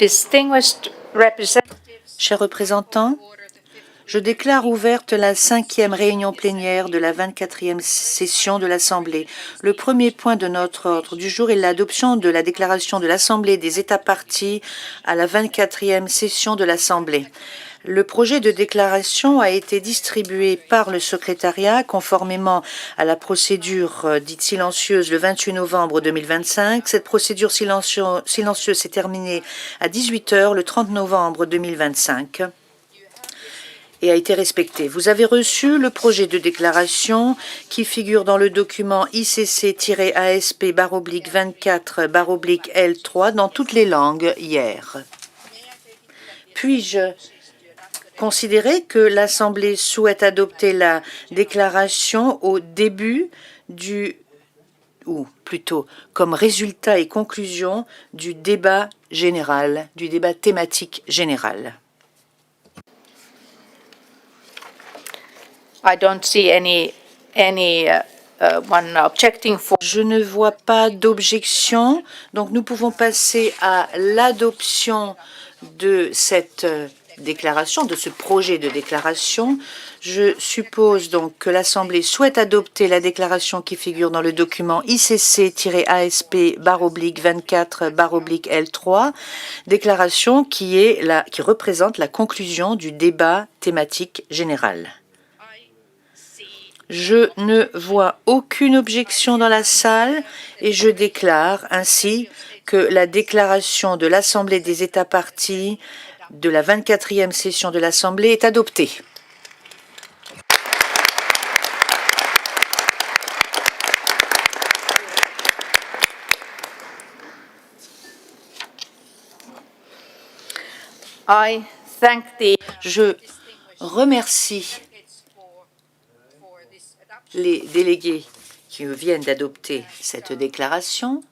Distinguished representatives, Chers représentants, je déclare ouverte la 5e réunion plénière de la 24e session de l'Assemblée. Le premier point de notre ordre du jour est l'adoption de la déclaration de l'Assemblée des États parties à la 24e session de l'Assemblée. Le projet de déclaration a été distribué par le secrétariat conformément à la procédure dite silencieuse le 28 novembre 2025. Cette procédure silencieuse s'est terminée à 18 heures le 30 novembre 2025 et a été respectée. Vous avez reçu le projet de déclaration qui figure dans le document ICC-ASP/24/L3 dans toutes les langues hier. Puis-je considérer que l'Assemblée souhaite adopter la déclaration au début ou plutôt comme résultat et conclusion du débat général, du débat thématique général? I don't see anyone objecting for. Je ne vois pas d'objection, donc nous pouvons passer à l'adoption de cette déclaration, de ce projet de déclaration. Je suppose donc que l'Assemblée souhaite adopter la déclaration qui figure dans le document ICC-ASP/24/L3, déclaration qui représente la conclusion du débat thématique général. Je ne vois aucune objection dans la salle et je déclare ainsi que la déclaration de l'Assemblée des États parties de la 24e session de l'Assemblée est adoptée. Je remercie les délégués qui viennent d'adopter cette déclaration.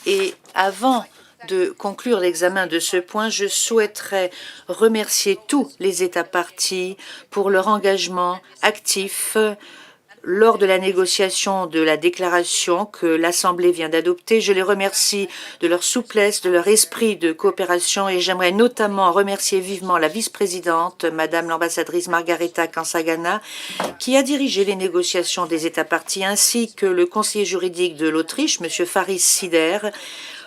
Et avant de conclure l'examen de ce point, je souhaiterais remercier tous les États parties pour leur engagement actif lors de la négociation de la déclaration que l'Assemblée vient d'adopter. Je les remercie de leur souplesse, de leur esprit de coopération et j'aimerais notamment remercier vivement la vice-présidente, Madame l'ambassadrice Margareta Kansagana, qui a dirigé les négociations des États parties, ainsi que le conseiller juridique de l'Autriche, Monsieur Faris Sider,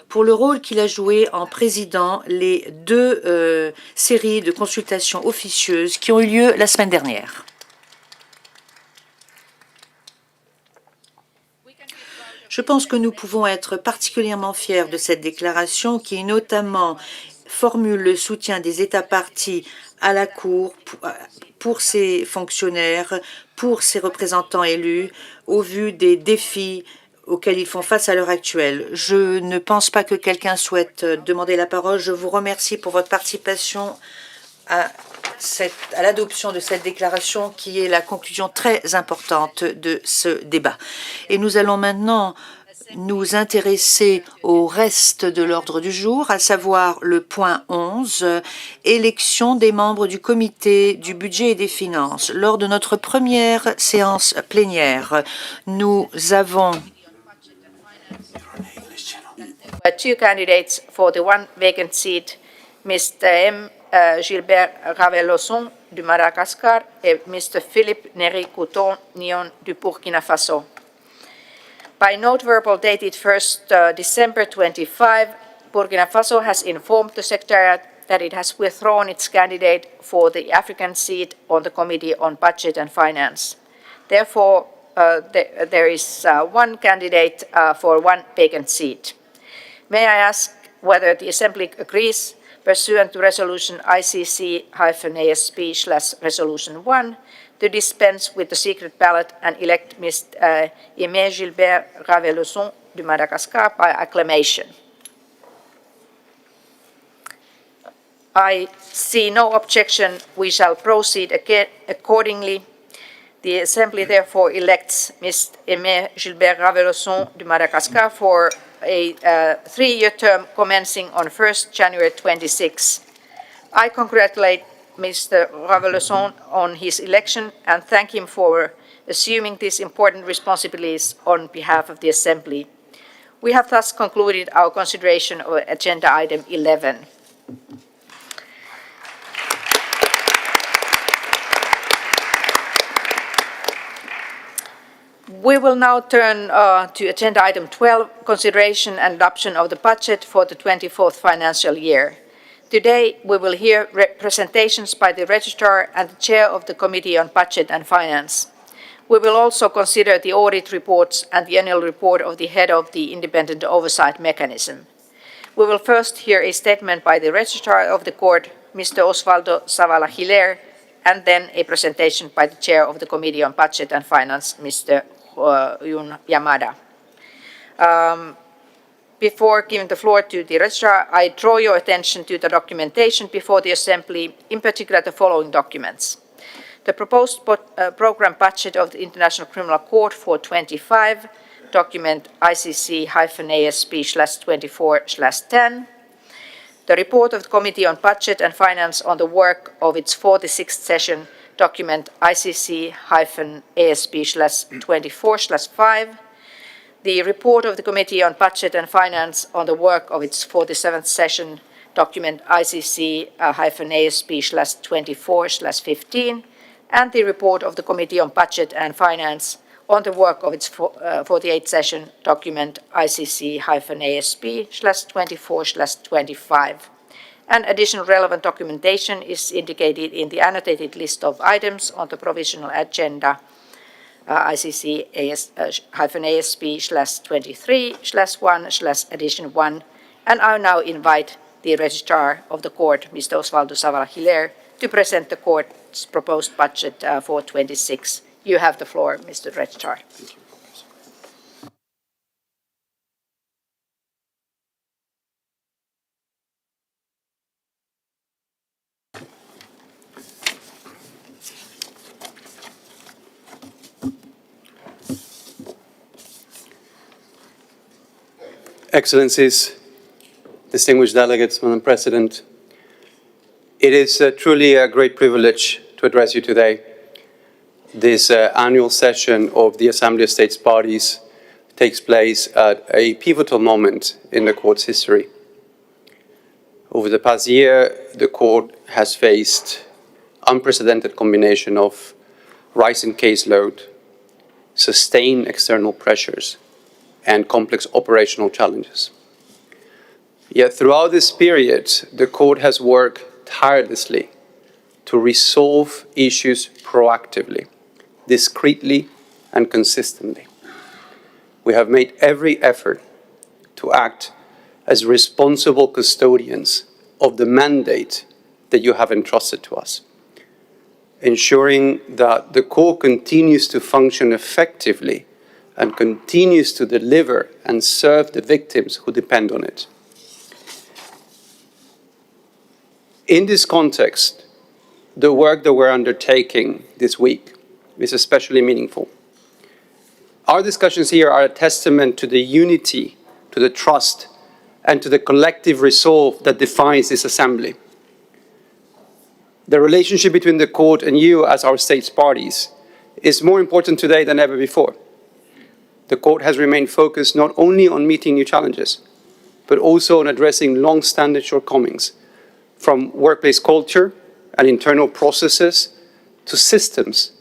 pour le rôle qu'il a joué en présidant les deux séries de consultations officieuses qui ont eu lieu la semaine dernière. Je pense que nous pouvons être particulièrement fiers de cette déclaration qui notamment formule le soutien des États parties à la Cour pour ses fonctionnaires, pour ses représentants élus, au vu des défis auxquels ils font face à l'heure actuelle. Je ne pense pas que quelqu'un souhaite demander la parole. Je vous remercie pour votre participation à l'adoption de cette déclaration qui est la conclusion très importante de ce débat. Et nous allons maintenant nous intéresser au reste de l'ordre du jour, à savoir le point 11, élection des membres du comité du budget et des finances. Lors de notre première séance plénière, nous avons Two candidates for the one vacant seat, Mr. M. Gilbert Raveloson du Madagascar et Mr. Philippe Neri Couton-Nion du Burkina Faso. By note verbal dated 1st December 25, Burkina Faso has informed the Secretariat that it has withdrawn its candidate for the African seat on the Committee on Budget and Finance. Therefore, there is one candidate for one vacant seat. May I ask whether the Assembly agrees, pursuant to Resolution ICC-ASP/Resolution 1, to dispense with the secret ballot and elect Mr. Aimé Gilbert Raveloson du Madagascar by acclamation? I see no objection. We shall proceed again accordingly. The Assembly therefore elects Mr. Aimé Gilbert Raveloson du Madagascar for a 3-year term commencing on 1st January 26. I congratulate Mr. Raveloson on his election and thank him for assuming these important responsibilities on behalf of the Assembly. We have thus concluded our consideration of agenda item 11. We will now turn to agenda item 12, consideration and adoption of the budget for the 24th financial year. Today, we will hear presentations by the Registrar and the Chair of the Committee on Budget and Finance. We will also consider the audit reports and the annual report of the head of the Independent Oversight Mechanism. We will first hear a statement by the Registrar of the Court, Mr. Osvaldo Zavala-Hilaire, and then a presentation by the Chair of the Committee on Budget and Finance, Mr. Jun Yamada. Before giving the floor to the Registrar, I draw your attention to the documentation before the Assembly, in particular the following documents. The proposed program budget of the International Criminal Court for 25, document ICC-ASP24/10, the report of the Committee on Budget and Finance on the work of its 46th session, document ICC-ASP/24/5, the report of the Committee on Budget and Finance on the work of its 47th session, document ICC-ASP/24/15, and the report of the Committee on Budget and Finance on the work of its 48th session, document ICC-ASP/24/25. And additional relevant documentation is indicated in the annotated list of items on the provisional agenda, ICC-ASP/23/1/addition 1. And I now invite the Registrar of the Court, Mr. Osvaldo Zavala-Hilaire, to present the Court's proposed budget for 26. You have the floor, Mr. Registrar. Thank you. Excellencies, distinguished delegates, Madam President, it is truly a great privilege to address you today. This annual session of the Assembly of States Parties takes place at a pivotal moment in the Court's history. Over the past year, the Court has faced unprecedented combination of rising caseload, sustained external pressures, and complex operational challenges. Yet throughout this period, the Court has worked tirelessly to resolve issues proactively, discreetly, and consistently. We have made every effort to act as responsible custodians of the mandate that you have entrusted to us, ensuring that the Court continues to function effectively and continues to deliver and serve the victims who depend on it. In this context, the work that we're undertaking this week is especially meaningful. Our discussions here are a testament to the unity, to the trust, and to the collective resolve that defines this Assembly. The relationship between the Court and you as our states parties is more important today than ever before. The Court has remained focused not only on meeting new challenges, but also on addressing long-standing shortcomings, from workplace culture and internal processes to systems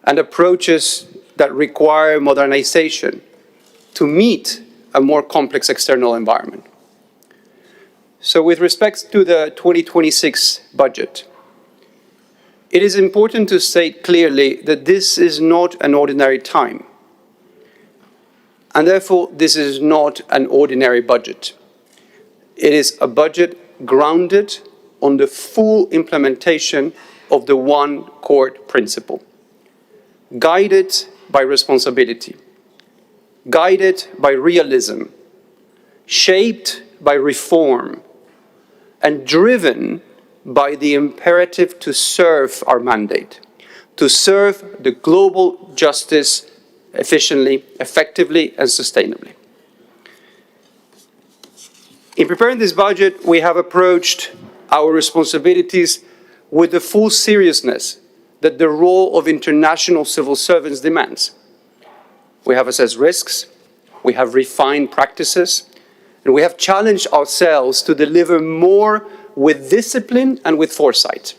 and approaches that require modernization to meet a more complex external environment. So with respect to the 2026 budget, it is important to state clearly that this is not an ordinary time. And therefore, this is not an ordinary budget. It is a budget grounded on the full implementation of the one court principle, guided by responsibility, guided by realism, shaped by reform, and driven by the imperative to serve our mandate, to serve the global justice efficiently, effectively, and sustainably. In preparing this budget, we have approached our responsibilities with the full seriousness that the role of international civil servants demands. We have assessed risks, we have refined practices, and we have challenged ourselves to deliver more with discipline and with foresight.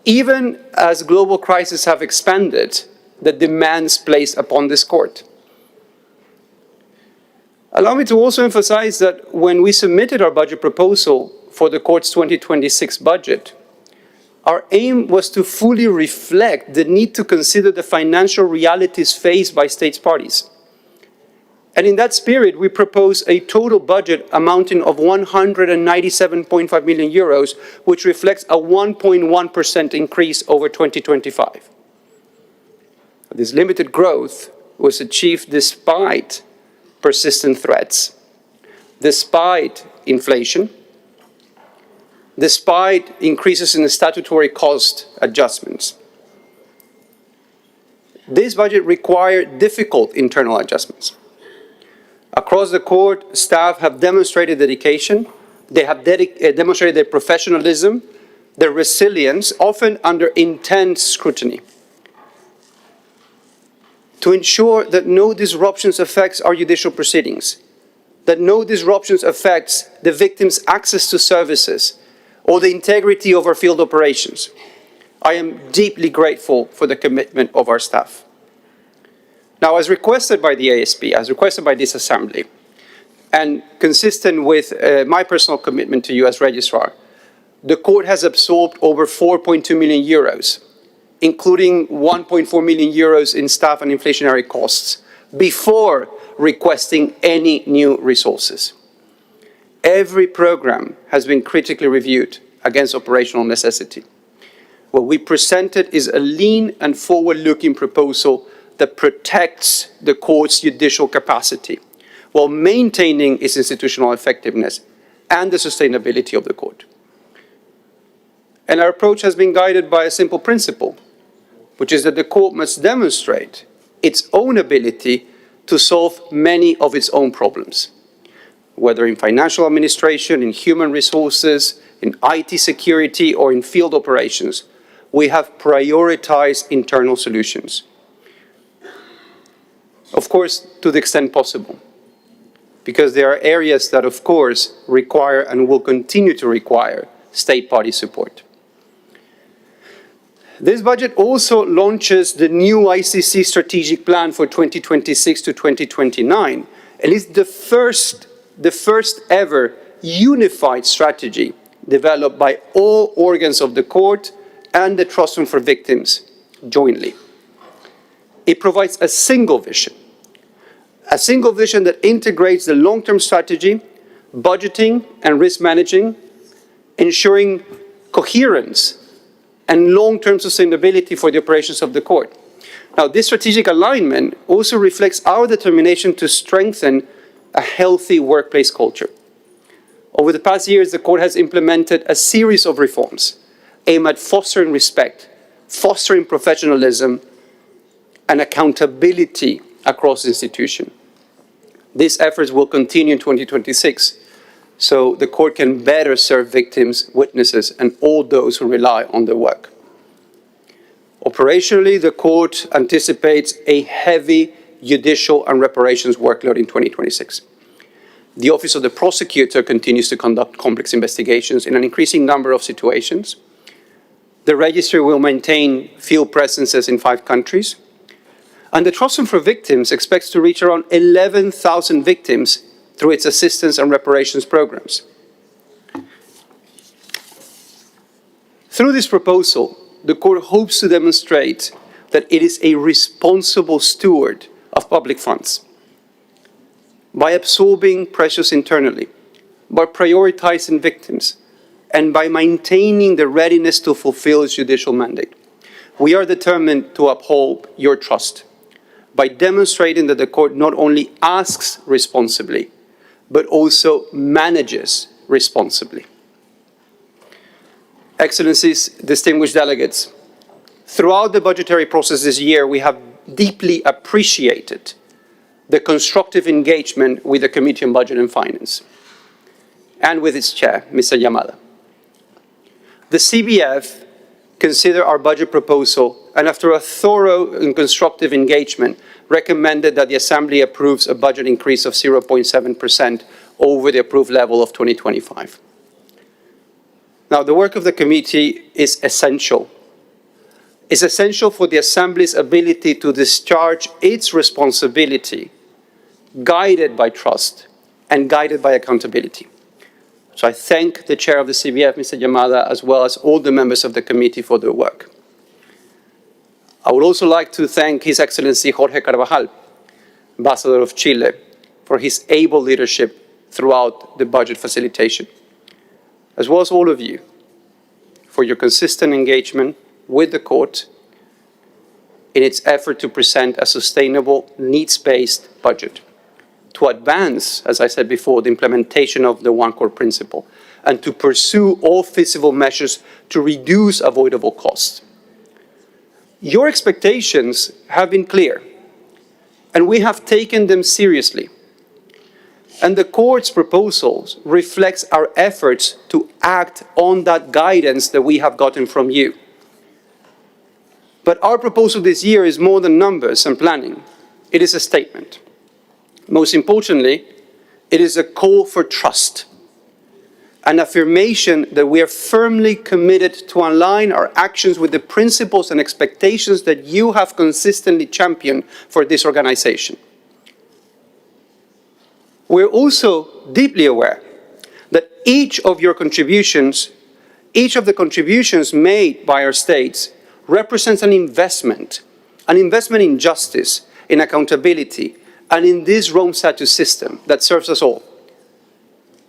Even as global crises have expanded, the demands placed upon this court. Allow me to also emphasize that when we submitted our budget proposal for the court's 2026 budget, our aim was to fully reflect the need to consider the financial realities faced by states parties. And in that spirit, we propose a total budget amounting of 197.5 million euros, which reflects a 1.1% increase over 2025. This limited growth was achieved despite persistent threats, despite inflation, despite increases in the statutory cost adjustments. This budget required difficult internal adjustments. Across the court, staff have demonstrated dedication, they have demonstrated their professionalism, their resilience, often under intense scrutiny, to ensure that no disruptions affects our judicial proceedings, that no disruptions affects the victim's access to services or the integrity of our field operations. I am deeply grateful for the commitment of our staff. Now, as requested by the ASP, as requested by this Assembly, and consistent with my personal commitment to you as Registrar, the Court has absorbed over 4.2 million euros, including 1.4 million euros in staff and inflationary costs, before requesting any new resources. Every program has been critically reviewed against operational necessity. What we presented is a lean and forward-looking proposal that protects the court's judicial capacity while maintaining its institutional effectiveness and the sustainability of the court. And our approach has been guided by a simple principle, which is that the court must demonstrate its own ability to solve many of its own problems, whether in financial administration, in human resources, in IT security, or in field operations. We have prioritized internal solutions. Of course, to the extent possible, because there are areas that, of course, require and will continue to require state party support. This budget also launches the new ICC strategic plan for 2026 to 2029, and is the first ever unified strategy developed by all organs of the court and the Trust Fund for Victims jointly. It provides a single vision that integrates the long-term strategy, budgeting and risk managing, ensuring coherence and long-term sustainability for the operations of the court. Now, this strategic alignment also reflects our determination to strengthen a healthy workplace culture. Over the past years, the court has implemented a series of reforms aimed at fostering respect, fostering professionalism, and accountability across the institution. These efforts will continue in 2026, so the court can better serve victims, witnesses, and all those who rely on their work. Operationally, the court anticipates a heavy judicial and reparations workload in 2026. The Office of the Prosecutor continues to conduct complex investigations in an increasing number of situations. The Registry will maintain field presences in 5 countries. And the Trust Fund for Victims expects to reach around 11,000 victims through its assistance and reparations programs. Through this proposal, the court hopes to demonstrate that it is a responsible steward of public funds by absorbing pressures internally, by prioritizing victims, and by maintaining the readiness to fulfill its judicial mandate. We are determined to uphold your trust by demonstrating that the court not only asks responsibly, but also manages responsibly. Excellencies, distinguished delegates, throughout the budgetary process this year, we have deeply appreciated the constructive engagement with the Committee on Budget and Finance and with its chair, Mr. Yamada. The CBF considered our budget proposal, and after a thorough and constructive engagement, recommended that the Assembly approves a budget increase of 0.7% over the approved level of 2025. Now, the work of the committee is essential. It's essential for the Assembly's ability to discharge its responsibility, guided by trust and guided by accountability. So I thank the chair of the CBF, Mr. Yamada, as well as all the members of the committee for their work. I would also like to thank His Excellency Jorge Carvajal, Ambassador of Chile, for his able leadership throughout the budget facilitation, as well as all of you for your consistent engagement with the court in its effort to present a sustainable, needs-based budget, to advance, as I said before, the implementation of the One Core principle, and to pursue all feasible measures to reduce avoidable costs. Your expectations have been clear, and we have taken them seriously. And the court's proposals reflects our efforts to act on that guidance that we have gotten from you. But our proposal this year is more than numbers and planning. It is a statement. Most importantly, it is a call for trust, an affirmation that we are firmly committed to align our actions with the principles and expectations that you have consistently championed for this organization. We're also deeply aware that each of the contributions made by our states represents an investment in justice, in accountability, and in this Rome Statute system that serves us all.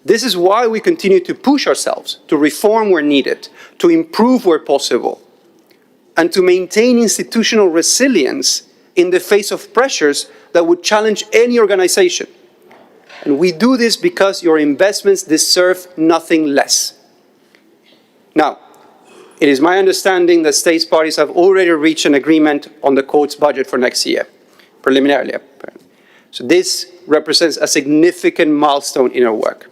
This is why we continue to push ourselves to reform where needed, to improve where possible, and to maintain institutional resilience in the face of pressures that would challenge any organization. And we do this because your investments deserve nothing less. Now, it is my understanding that states parties have already reached an agreement on the court's budget for next year, preliminarily. So this represents a significant milestone in our work,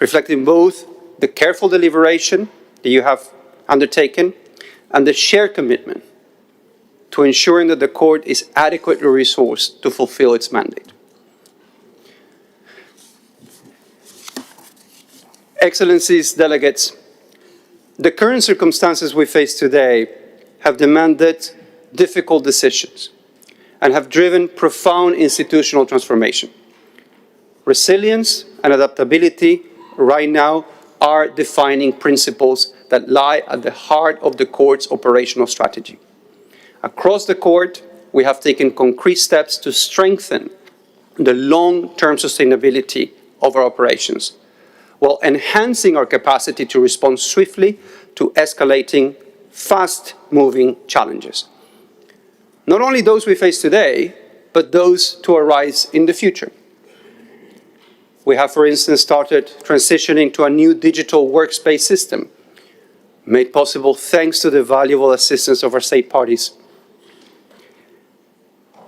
reflecting both the careful deliberation that you have undertaken and the shared commitment to ensuring that the court is adequately resourced to fulfill its mandate. Excellencies, delegates, the current circumstances we face today have demanded difficult decisions and have driven profound institutional transformation. Resilience and adaptability right now are defining principles that lie at the heart of the court's operational strategy. Across the court, we have taken concrete steps to strengthen the long-term sustainability of our operations, while enhancing our capacity to respond swiftly to escalating, fast-moving challenges. Not only those we face today, but those to arise in the future. We have, for instance, started transitioning to a new digital workspace system, made possible thanks to the valuable assistance of our state parties.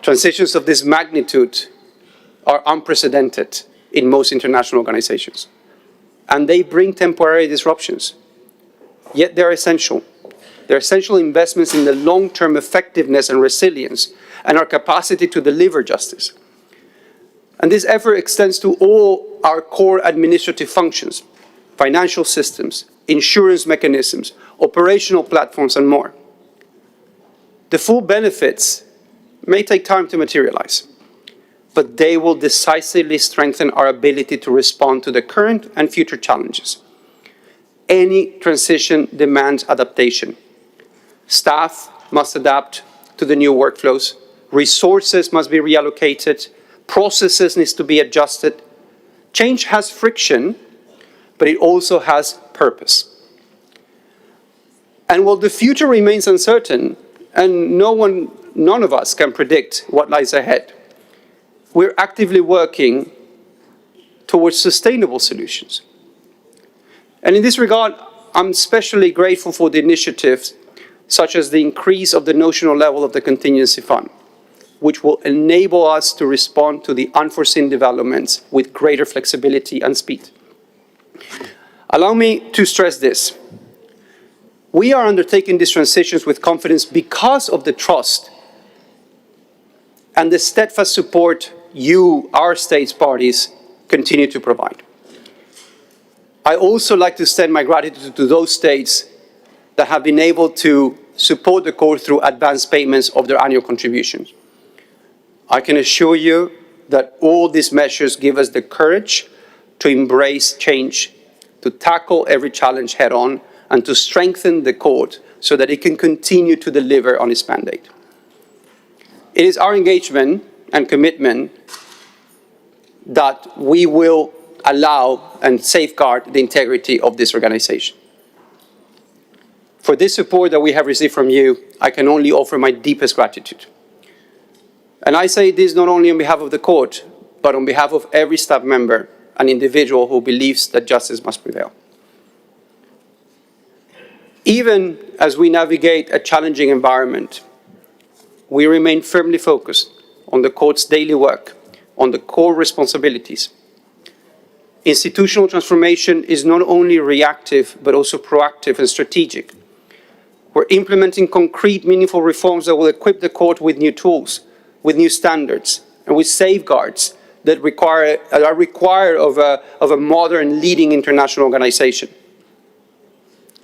Transitions of this magnitude are unprecedented in most international organizations, and they bring temporary disruptions. Yet they're essential. They're essential investments in the long-term effectiveness and resilience and our capacity to deliver justice. And this effort extends to all our core administrative functions, financial systems, insurance mechanisms, operational platforms, and more. The full benefits may take time to materialize, but they will decisively strengthen our ability to respond to the current and future challenges. Any transition demands adaptation. Staff must adapt to the new workflows. Resources must be reallocated. Processes need to be adjusted. Change has friction, but it also has purpose. And while the future remains uncertain, and none of us can predict what lies ahead, we're actively working towards sustainable solutions. And in this regard, I'm especially grateful for the initiatives such as the increase of the notional level of the contingency fund, which will enable us to respond to the unforeseen developments with greater flexibility and speed. Allow me to stress this. We are undertaking these transitions with confidence because of the trust and the steadfast support you, our states parties, continue to provide. I also like to extend my gratitude to those states that have been able to support the court through advance payments of their annual contributions. I can assure you that all these measures give us the courage to embrace change, to tackle every challenge head-on, and to strengthen the court so that it can continue to deliver on its mandate. It is our engagement and commitment that we will allow and safeguard the integrity of this organization. For this support that we have received from you, I can only offer my deepest gratitude. And I say this not only on behalf of the court, but on behalf of every staff member and individual who believes that justice must prevail. Even as we navigate a challenging environment, we remain firmly focused on the court's daily work, on the core responsibilities. Institutional transformation is not only reactive, but also proactive and strategic. We're implementing concrete, meaningful reforms that will equip the court with new tools, with new standards, and with safeguards that are required of a modern, leading international organization.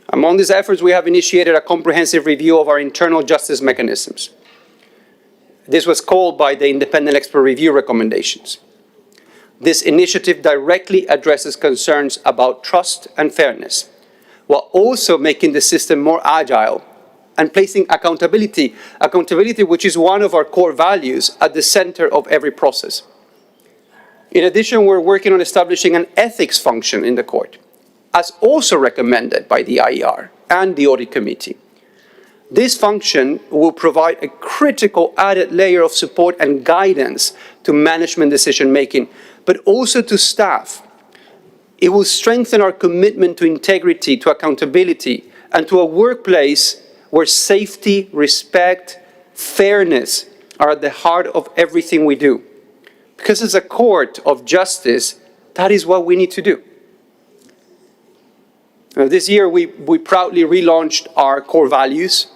Among these efforts, we have initiated a comprehensive review of our internal justice mechanisms. This was called by the independent expert review recommendations. This initiative directly addresses concerns about trust and fairness, while also making the system more agile and placing accountability which is one of our core values, at the center of every process. In addition, we're working on establishing an ethics function in the court, as also recommended by the IER and the Audit Committee. This function will provide a critical added layer of support and guidance to management decision-making, but also to staff. It will strengthen our commitment to integrity, to accountability, and to a workplace where safety, respect, fairness are at the heart of everything we do. Because as a court of justice, that is what we need to do. This year, we proudly relaunched our core values,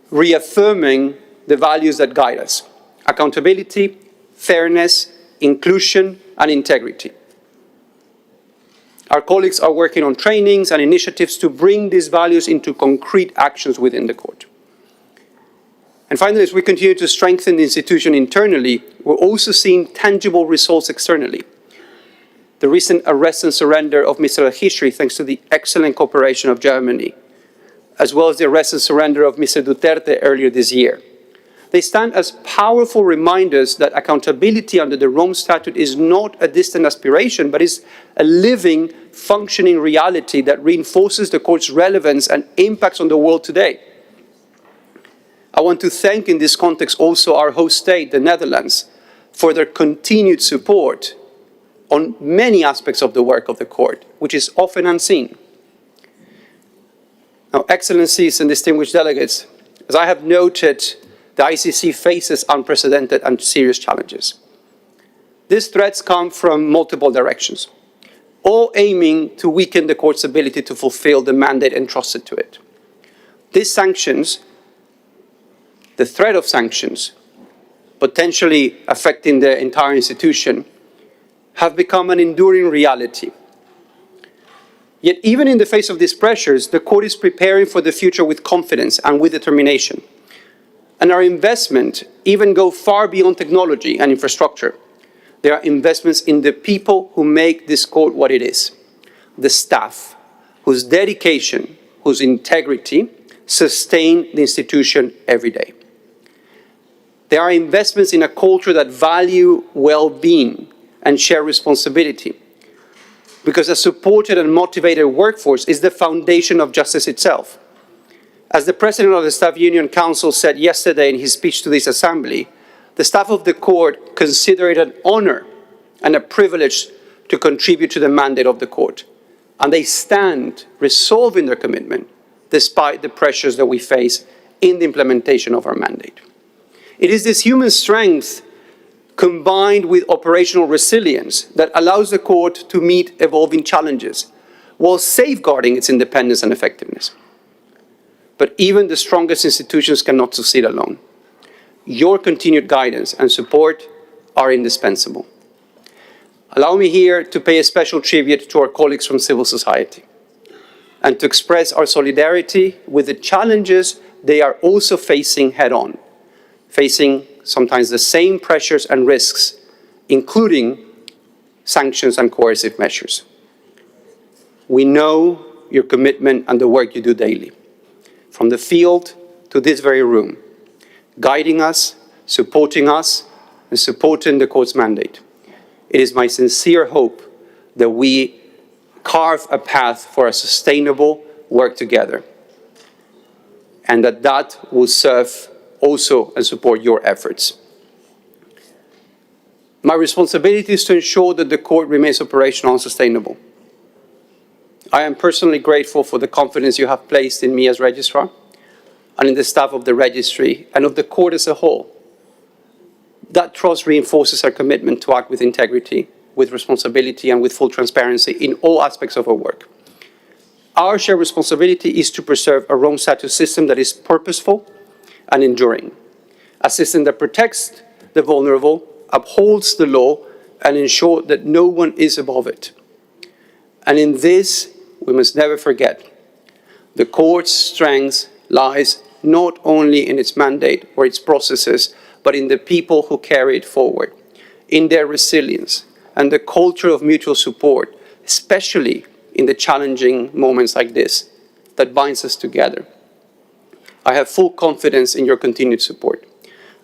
reaffirming the values that guide us: accountability, fairness, inclusion, and integrity. Our colleagues are working on trainings and initiatives to bring these values into concrete actions within the court. And finally, as we continue to strengthen the institution internally, we're also seeing tangible results externally. The recent arrest and surrender of Mr. al-Hishri, thanks to the excellent cooperation of Germany, as well as the arrest and surrender of Mr. Duterte earlier this year. They stand as powerful reminders that accountability under the Rome Statute is not a distant aspiration, but is a living, functioning reality that reinforces the court's relevance and impacts on the world today. I want to thank in this context also our host state, the Netherlands, for their continued support on many aspects of the work of the court, which is often unseen. Now, Excellencies and distinguished delegates, as I have noted, the ICC faces unprecedented and serious challenges. These threats come from multiple directions, all aiming to weaken the court's ability to fulfill the mandate entrusted to it. These sanctions, the threat of sanctions, potentially affecting the entire institution, have become an enduring reality. Yet even in the face of these pressures, the court is preparing for the future with confidence and with determination. And our investment even go far beyond technology and infrastructure. There are investments in the people who make this court what it is. The staff, whose dedication, whose integrity sustain the institution every day. There are investments in a culture that value well-being and share responsibility, because a supported and motivated workforce is the foundation of justice itself. As the President of the Staff Union Council said yesterday in his speech to this Assembly, the staff of the court consider it an honor and a privilege to contribute to the mandate of the court. And they stand resolved in their commitment, despite the pressures that we face in the implementation of our mandate. It is this human strength combined with operational resilience that allows the court to meet evolving challenges while safeguarding its independence and effectiveness. But even the strongest institutions cannot succeed alone. Your continued guidance and support are indispensable. Allow me here to pay a special tribute to our colleagues from civil society and to express our solidarity with the challenges they are also facing head-on, facing sometimes the same pressures and risks, including sanctions and coercive measures. We know your commitment and the work you do daily, from the field to this very room, guiding us, and supporting the court's mandate. It is my sincere hope that we carve a path for a sustainable work together, and that will serve also and support your efforts. My responsibility is to ensure that the court remains operational and sustainable. I am personally grateful for the confidence you have placed in me as registrar and in the staff of the registry and of the court as a whole. That trust reinforces our commitment to act with integrity, with responsibility, and with full transparency in all aspects of our work. Our shared responsibility is to preserve a Rome Statute system that is purposeful and enduring, a system that protects the vulnerable, upholds the law, and ensures that no one is above it. And in this, we must never forget, the court's strength lies not only in its mandate or its processes, but in the people who carry it forward, in their resilience and the culture of mutual support, especially in the challenging moments like this, that binds us together. I have full confidence in your continued support,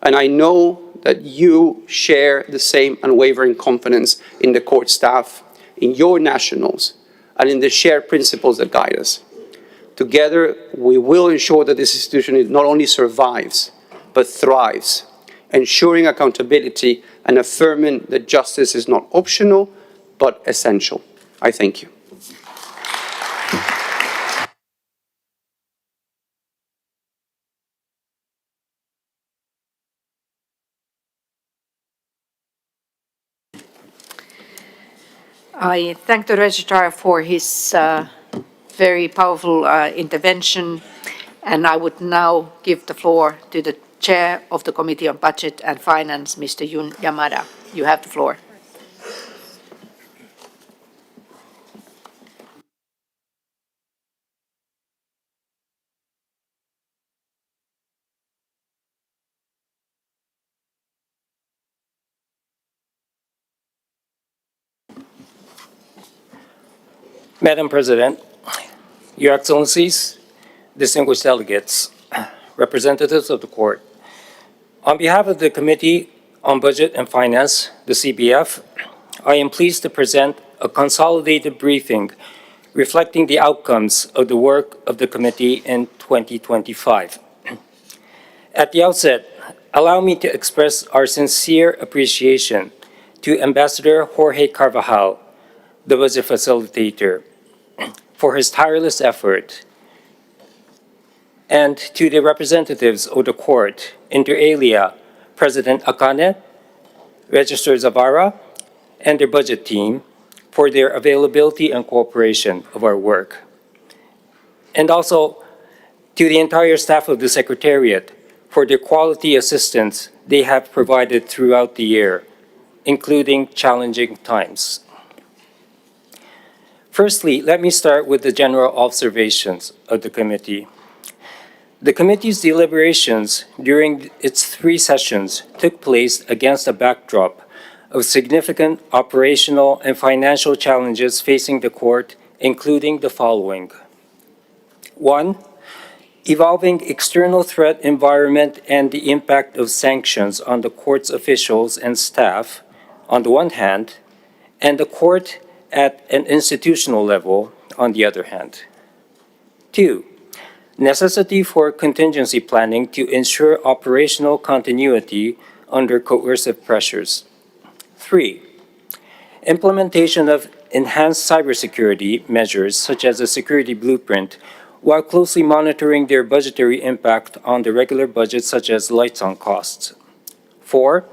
and I know that you share the same unwavering confidence in the court staff, in your nationals, and in the shared principles that guide us. Together, we will ensure that this institution not only survives, but thrives, ensuring accountability and affirming that justice is not optional, but essential. I thank you. I thank the registrar for his very powerful intervention, and I would now give the floor to the Chair of the Committee on Budget and Finance, Mr. Jun Yamada. You have the floor. Madam President, Your Excellencies, distinguished delegates, representatives of the Court, on behalf of the Committee on Budget and Finance, the CBF, I am pleased to present a consolidated briefing reflecting the outcomes of the work of the Committee in 2025. At the outset, allow me to express our sincere appreciation to Ambassador Jorge Carvajal, the budget facilitator, for his tireless effort, and to the representatives of the Court, inter alia, President Akane, Registrar Zavara, and their budget team, for their availability and cooperation of our work. And also to the entire staff of the Secretariat for their quality assistance they have provided throughout the year, including challenging times. Firstly, let me start with the general observations of the committee. The committee's deliberations during its 3 sessions took place against a backdrop of significant operational and financial challenges facing the court, including the following. 1, evolving external threat environment and the impact of sanctions on the court's officials and staff, on the one hand, and the court at an institutional level, on the other hand. 2, necessity for contingency planning to ensure operational continuity under coercive pressures. 3, implementation of enhanced cybersecurity measures such as a security blueprint while closely monitoring their budgetary impact on the regular budget such as lights-on costs. 4,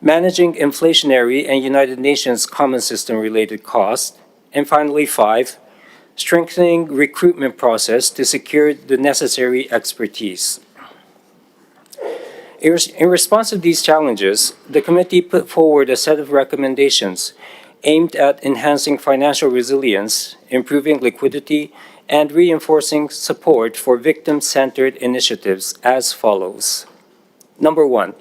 managing inflationary and United Nations common system-related costs. And finally, 5, strengthening recruitment process to secure the necessary expertise. In response to these challenges, the committee put forward a set of recommendations aimed at enhancing financial resilience, improving liquidity, and reinforcing support for victim-centered initiatives as follows. Number one,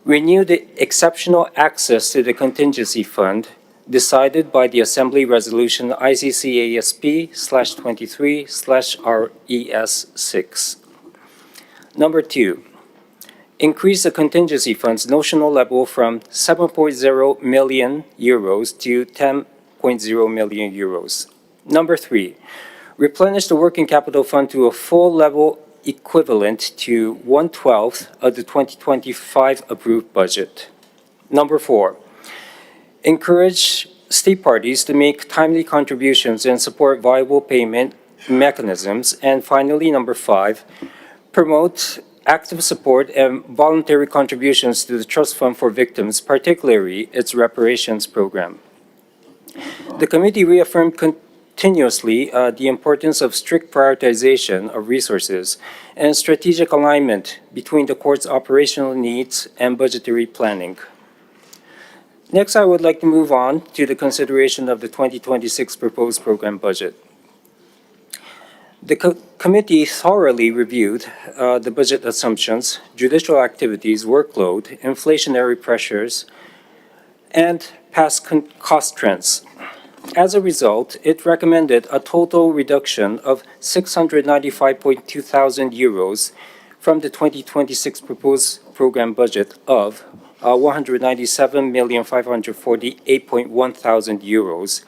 renew the exceptional access to the contingency fund decided by the Assembly Resolution ICC ASP/23/RES6. Number two, increase the contingency fund's notional level from 7.0 million euros to 10.0 million euros. Number three, replenish the working capital fund to a full level equivalent to 1/12 of the 2025 approved budget. Number four, encourage state parties to make timely contributions and support viable payment mechanisms. And finally, number five, promote active support and voluntary contributions to the Trust Fund for Victims, particularly its reparations program. The committee reaffirmed continuously the importance of strict prioritization of resources and strategic alignment between the court's operational needs and budgetary planning. Next, I would like to move on to the consideration of the 2026 proposed program budget. The committee thoroughly reviewed the budget assumptions, judicial activities, workload, inflationary pressures, and past cost trends. As a result, it recommended a total reduction of 695.2 thousand euros from the 2026 proposed program budget of 197,548.1 thousand euros,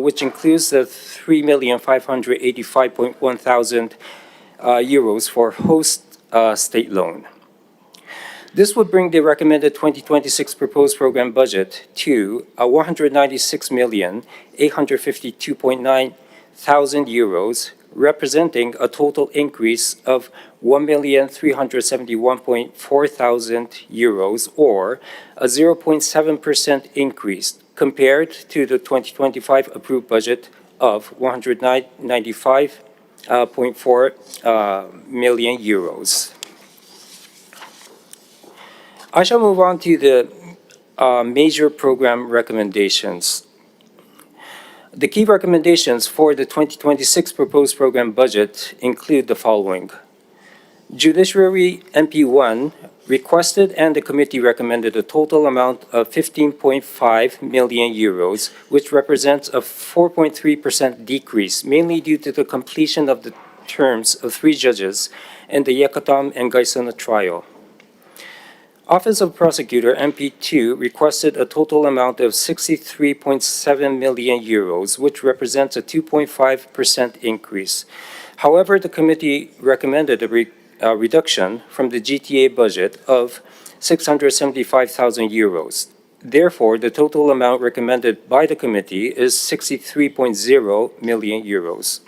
which includes the 3,585.1 thousand euros for host state loan. This would bring the recommended 2026 proposed program budget to 196,852.9 thousand euros, representing a total increase of 1,371.4 thousand euros, or a 0.7% increase compared to the 2025 approved budget of 195.4 million euros. I shall move on to the major program recommendations. The key recommendations for the 2026 proposed program budget include the following. Judiciary MP1 requested and the committee recommended a total amount of 15.5 million euros, which represents a 4.3% decrease, mainly due to the completion of the terms of 3 judges in the Yakatam and Gaisuna trial. Office of Prosecutor MP2 requested a total amount of 63.7 million euros, which represents a 2.5% increase. However, the committee recommended a reduction from the GTA budget of 675,000 euros. Therefore, the total amount recommended by the committee is 63.0 million euros.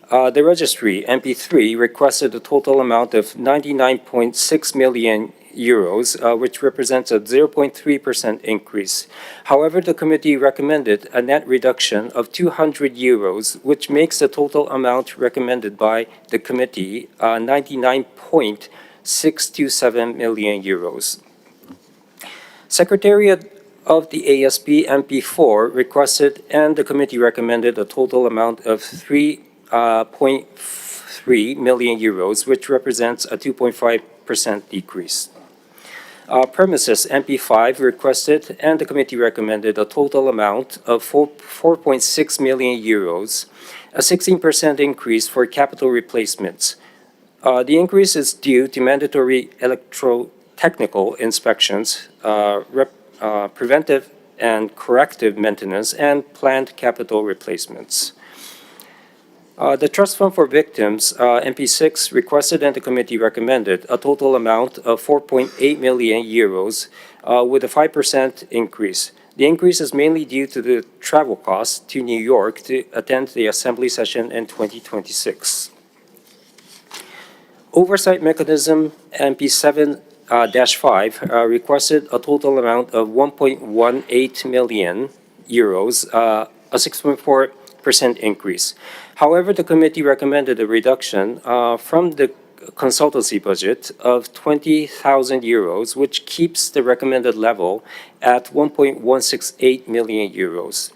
The registry, MP3, requested a total amount of 99.6 million euros, which represents a 0.3% increase. However, the committee recommended a net reduction of 200 euros, which makes the total amount recommended by the committee 99.627 million euros. Secretariat of the ASP MP4 requested and the committee recommended a total amount of 3.3 million euros, which represents a 2.5% decrease. Premises MP5 requested and the committee recommended a total amount of 4.6 million euros, a 16% increase for capital replacements. The increase is due to mandatory electrotechnical inspections, preventive and corrective maintenance, and planned capital replacements. The Trust Fund for Victims, MP6, requested and the committee recommended a total amount of 4.8 million euros with a 5% increase. The increase is mainly due to the travel costs to New York to attend the assembly session in 2026. Oversight Mechanism, MP7-5, requested a total amount of 1.18 million euros, a 6.4% increase. However, the committee recommended a reduction from the consultancy budget of 20,000 euros, which keeps the recommended level at 1.168 million euros.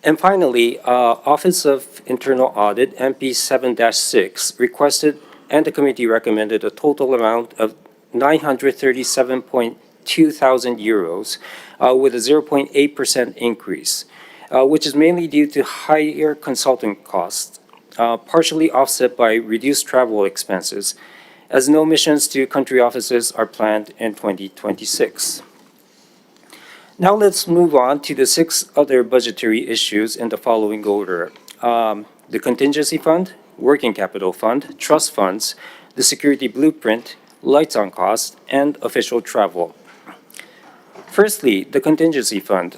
And finally, Office of Internal Audit, MP 7-6, requested and the committee recommended a total amount of 937.2 thousand euros with a 0.8% increase, which is mainly due to higher consulting costs, partially offset by reduced travel expenses, as no missions to country offices are planned in 2026. Now let's move on to the 6 other budgetary issues in the following order. The contingency fund, working capital fund, trust funds, the security blueprint, lights on cost, and official travel. Firstly, the contingency fund.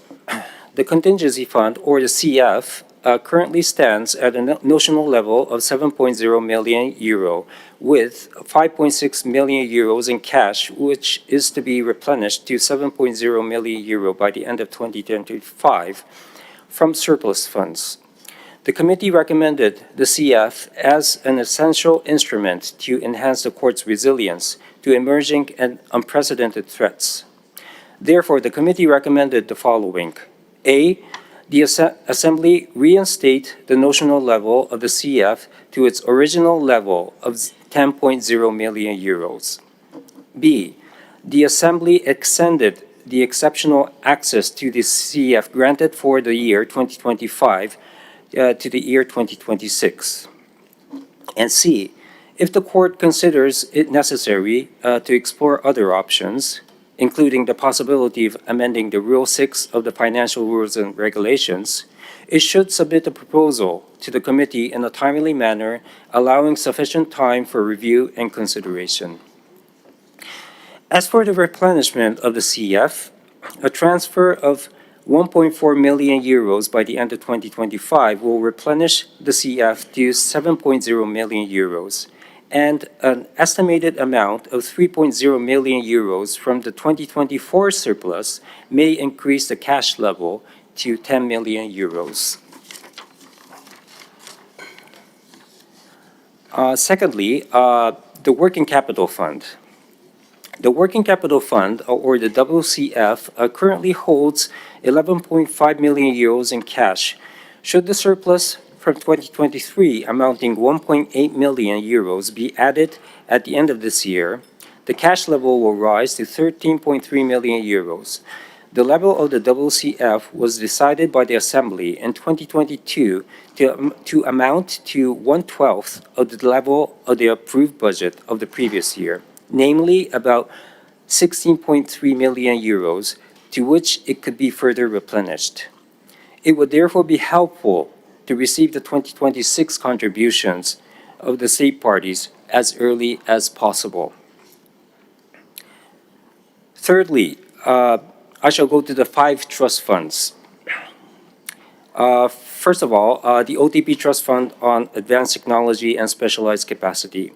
The contingency fund, or the CF, currently stands at a notional level of 7.0 million euro, with 5.6 million euros in cash, which is to be replenished to 7.0 million euro by the end of 2025 from surplus funds. The committee recommended the CF as an essential instrument to enhance the court's resilience to emerging and unprecedented threats. Therefore, the committee recommended the following. A, the Assembly reinstate the notional level of the CF to its original level of 10.0 million euros. B, the Assembly extended the exceptional access to the CF granted for the year 2025 to the year 2026. And C, if the court considers it necessary to explore other options, including the possibility of amending the Rule 6 of the Financial Rules and Regulations, it should submit a proposal to the committee in a timely manner, allowing sufficient time for review and consideration. As for the replenishment of the CF, a transfer of 1.4 million euros by the end of 2025 will replenish the CF to 7.0 million euros, and an estimated amount of 3.0 million euros from the 2024 surplus may increase the cash level to 10 million euros. Secondly, the Working Capital Fund. The Working Capital Fund, or the WCF, currently holds 11.5 million euros in cash. Should the surplus from 2023 amounting 1.8 million euros be added at the end of this year, the cash level will rise to 13.3 million euros. The level of the WCF was decided by the Assembly in 2022 to amount to 1/12 of the level of the approved budget of the previous year, namely about 16.3 million euros, to which it could be further replenished. It would therefore be helpful to receive the 2026 contributions of the state parties as early as possible. Thirdly, I shall go to the 5 trust funds. First of all, the OTP Trust Fund on Advanced Technology and Specialized Capacity.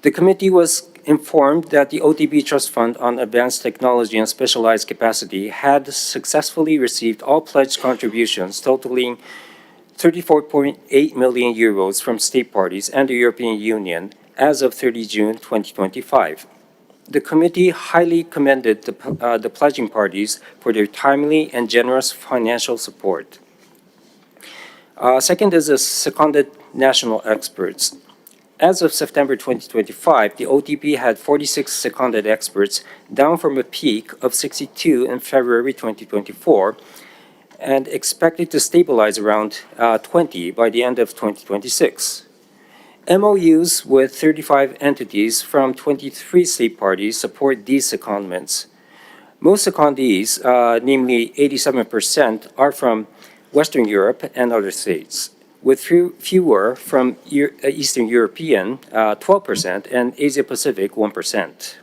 The committee was informed that the OTP Trust Fund on Advanced Technology and Specialized Capacity had successfully received all pledged contributions totaling 34.8 million euros from state parties and the European Union as of 30 June 2025. The committee highly commended the pledging parties for their timely and generous financial support. Second is the seconded national experts. As of September 2025, the OTP had 46 seconded experts, down from a peak of 62 in February 2024, and expected to stabilize around 20 by the end of 2026. MOUs with 35 entities from 23 state parties support these secondments. Most secondees, namely 87%, are from Western Europe and other states, with fewer from Eastern European, 12%, and Asia Pacific, 1%.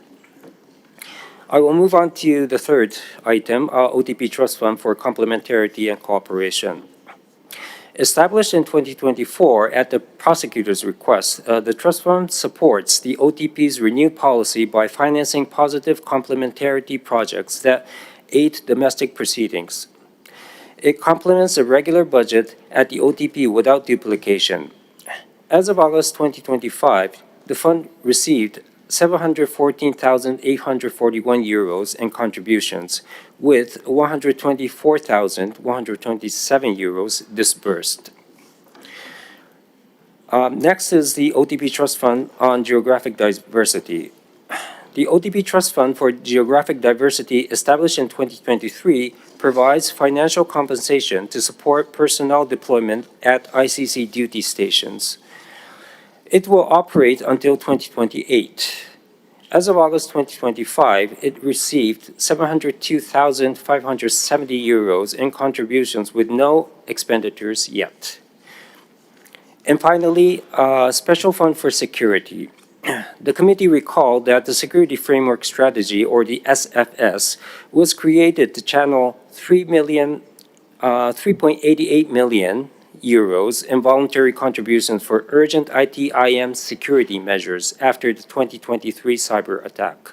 I will move on to the third item, OTP Trust Fund for Complementarity and Cooperation. Established in 2024 at the prosecutor's request, the Trust Fund supports the OTP's renewed policy by financing positive complementarity projects that aid domestic proceedings. It complements the regular budget at the OTP without duplication. As of August 2025, the fund received €714,841 in contributions, with €124,127 disbursed. Next is the OTP Trust Fund on Geographic Diversity. The OTP Trust Fund for Geographic Diversity, established in 2023, provides financial compensation to support personnel deployment at ICC duty stations. It will operate until 2028. As of August 2025, it received €702,570 in contributions with no expenditures yet. And finally, Special Fund for Security. The committee recalled that the Security Framework Strategy, or the SFS, was created to channel €3.88 million in voluntary contributions for urgent IT/IM security measures after the 2023 cyber attack.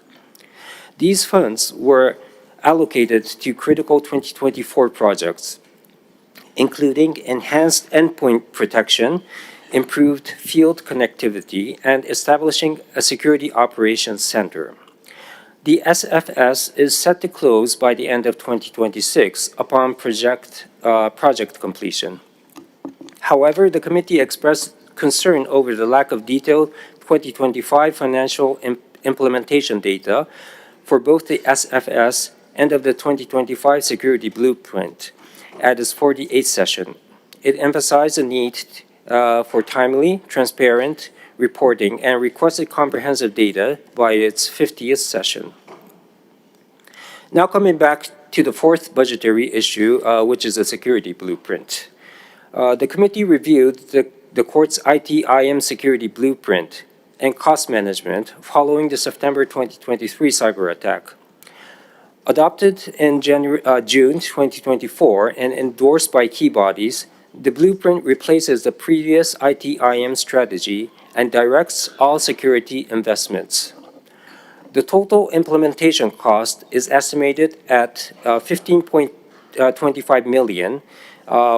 These funds were allocated to critical 2024 projects, including enhanced endpoint protection, improved field connectivity, and establishing a security operations center. The SFS is set to close by the end of 2026 upon project completion. However, the committee expressed concern over the lack of detailed 2025 financial implementation data for both the SFS and of the 2025 Security Blueprint at its 48th session. It emphasized the need for timely, transparent reporting and requested comprehensive data by its 50th session. Now coming back to the fourth budgetary issue, which is the Security Blueprint. The committee reviewed the court's IT/IM security blueprint and cost management following the September 2023 cyber attack. Adopted in June 2024 and endorsed by key bodies, the blueprint replaces the previous IT/IM strategy and directs all security investments. The total implementation cost is estimated at $15.25 million,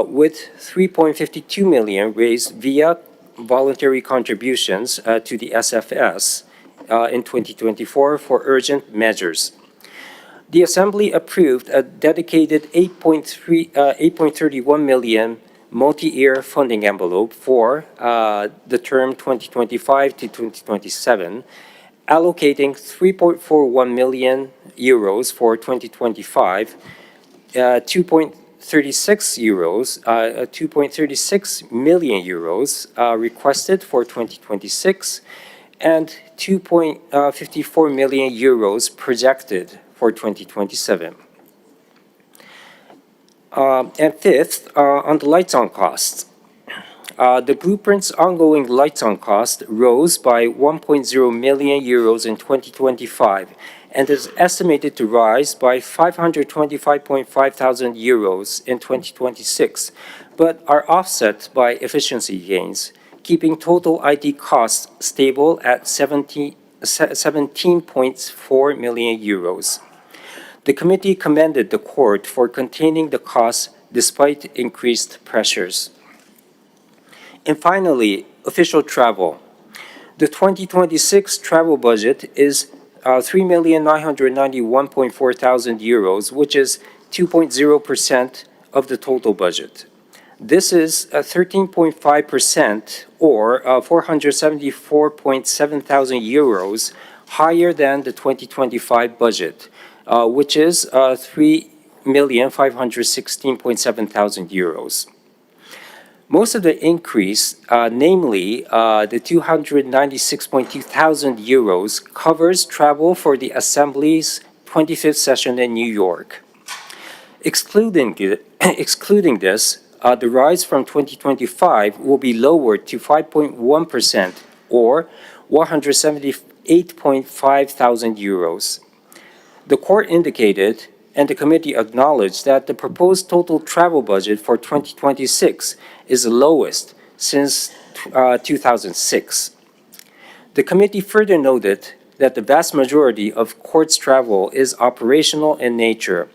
with $3.52 million raised via voluntary contributions to the SFS in 2024 for urgent measures. The Assembly approved a dedicated $8.31 million multi-year funding envelope for the term 2025 to 2027, allocating €3.41 million for 2025, €2.36 million requested for 2026, and €2.54 million projected for 2027. And fifth, on the lights-on costs. The blueprint's ongoing lights-on cost rose by €1.0 million in 2025 and is estimated to rise by €525,500 in 2026, but are offset by efficiency gains, keeping total IT costs stable at €17.4 million. The committee commended the court for containing the costs despite increased pressures. And finally, official travel. The 2026 travel budget is €3,991.4 thousand, which is 2.0% of the total budget. This is 13.5% or €474.7 thousand higher than the 2025 budget, which is €3,516.7 thousand. Most of the increase, namely the €296.2 thousand, covers travel for the Assembly's 25th session in New York. Excluding this, the rise from 2025 will be lowered to 5.1% or €178.5 thousand. The court indicated, and the committee acknowledged, that the proposed total travel budget for 2026 is the lowest since 2006. The committee further noted that the vast majority of court's travel is operational in nature,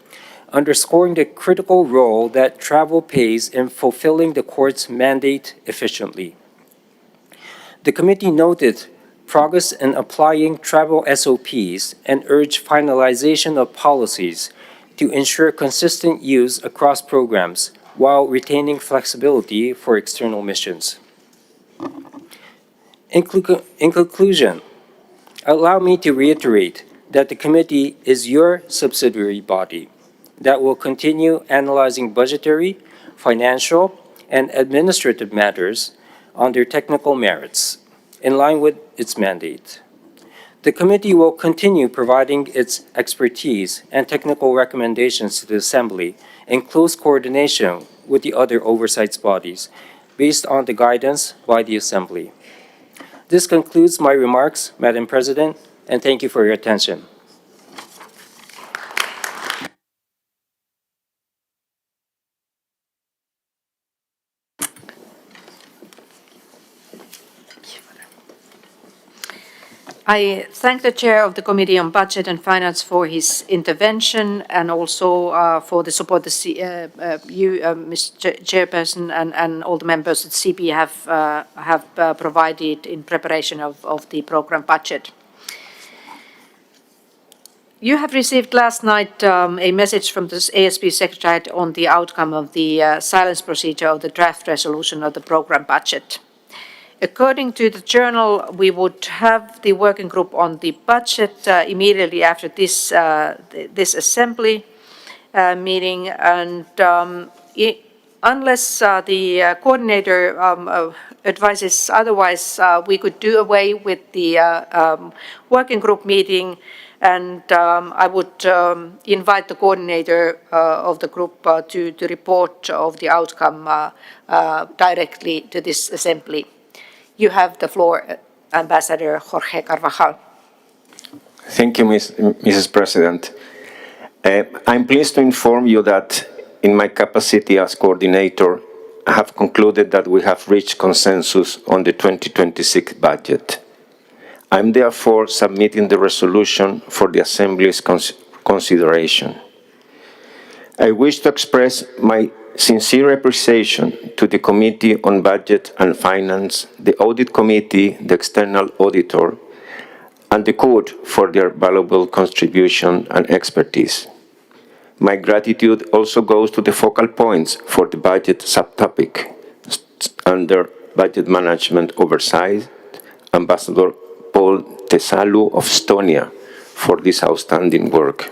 underscoring the critical role that travel plays in fulfilling the court's mandate efficiently. The committee noted progress in applying travel SOPs, and urge finalization of policies to ensure consistent use across programs while retaining flexibility for external missions. In conclusion, allow me to reiterate that the committee is your subsidiary body that will continue analyzing budgetary, financial, and administrative matters on their technical merits, in line with its mandate. The committee will continue providing its expertise and technical recommendations to the Assembly in close coordination with the other oversight bodies, based on the guidance by the Assembly. This concludes my remarks, Madam President, and thank you for your attention. I thank the Chair of the Committee on Budget and Finance for his intervention and also for the support you, Mr. Chairperson, and all the members at CP have provided in preparation of the program budget. You have received last night a message from the ASP Secretariat on the outcome of the silence procedure of the draft resolution of the program budget. According to the journal, we would have the working group on the budget immediately after this assembly meeting, and unless the coordinator advises otherwise, we could do away with the working group meeting, and I would invite the coordinator of the group to report of the outcome directly to this assembly. You have the floor, Ambassador Jorge Carvajal. Thank you, Mrs. President. I'm pleased to inform you that in my capacity as coordinator, I have concluded that we have reached consensus on the 2026 budget. I'm therefore submitting the resolution for the Assembly's consideration. I wish to express my sincere appreciation to the Committee on Budget and Finance, the Audit Committee, the External Auditor, and the Court for their valuable contribution and expertise. My gratitude also goes to the focal points for the budget subtopic under Budget Management Oversight, Ambassador Paul Tesalu of Estonia, for this outstanding work.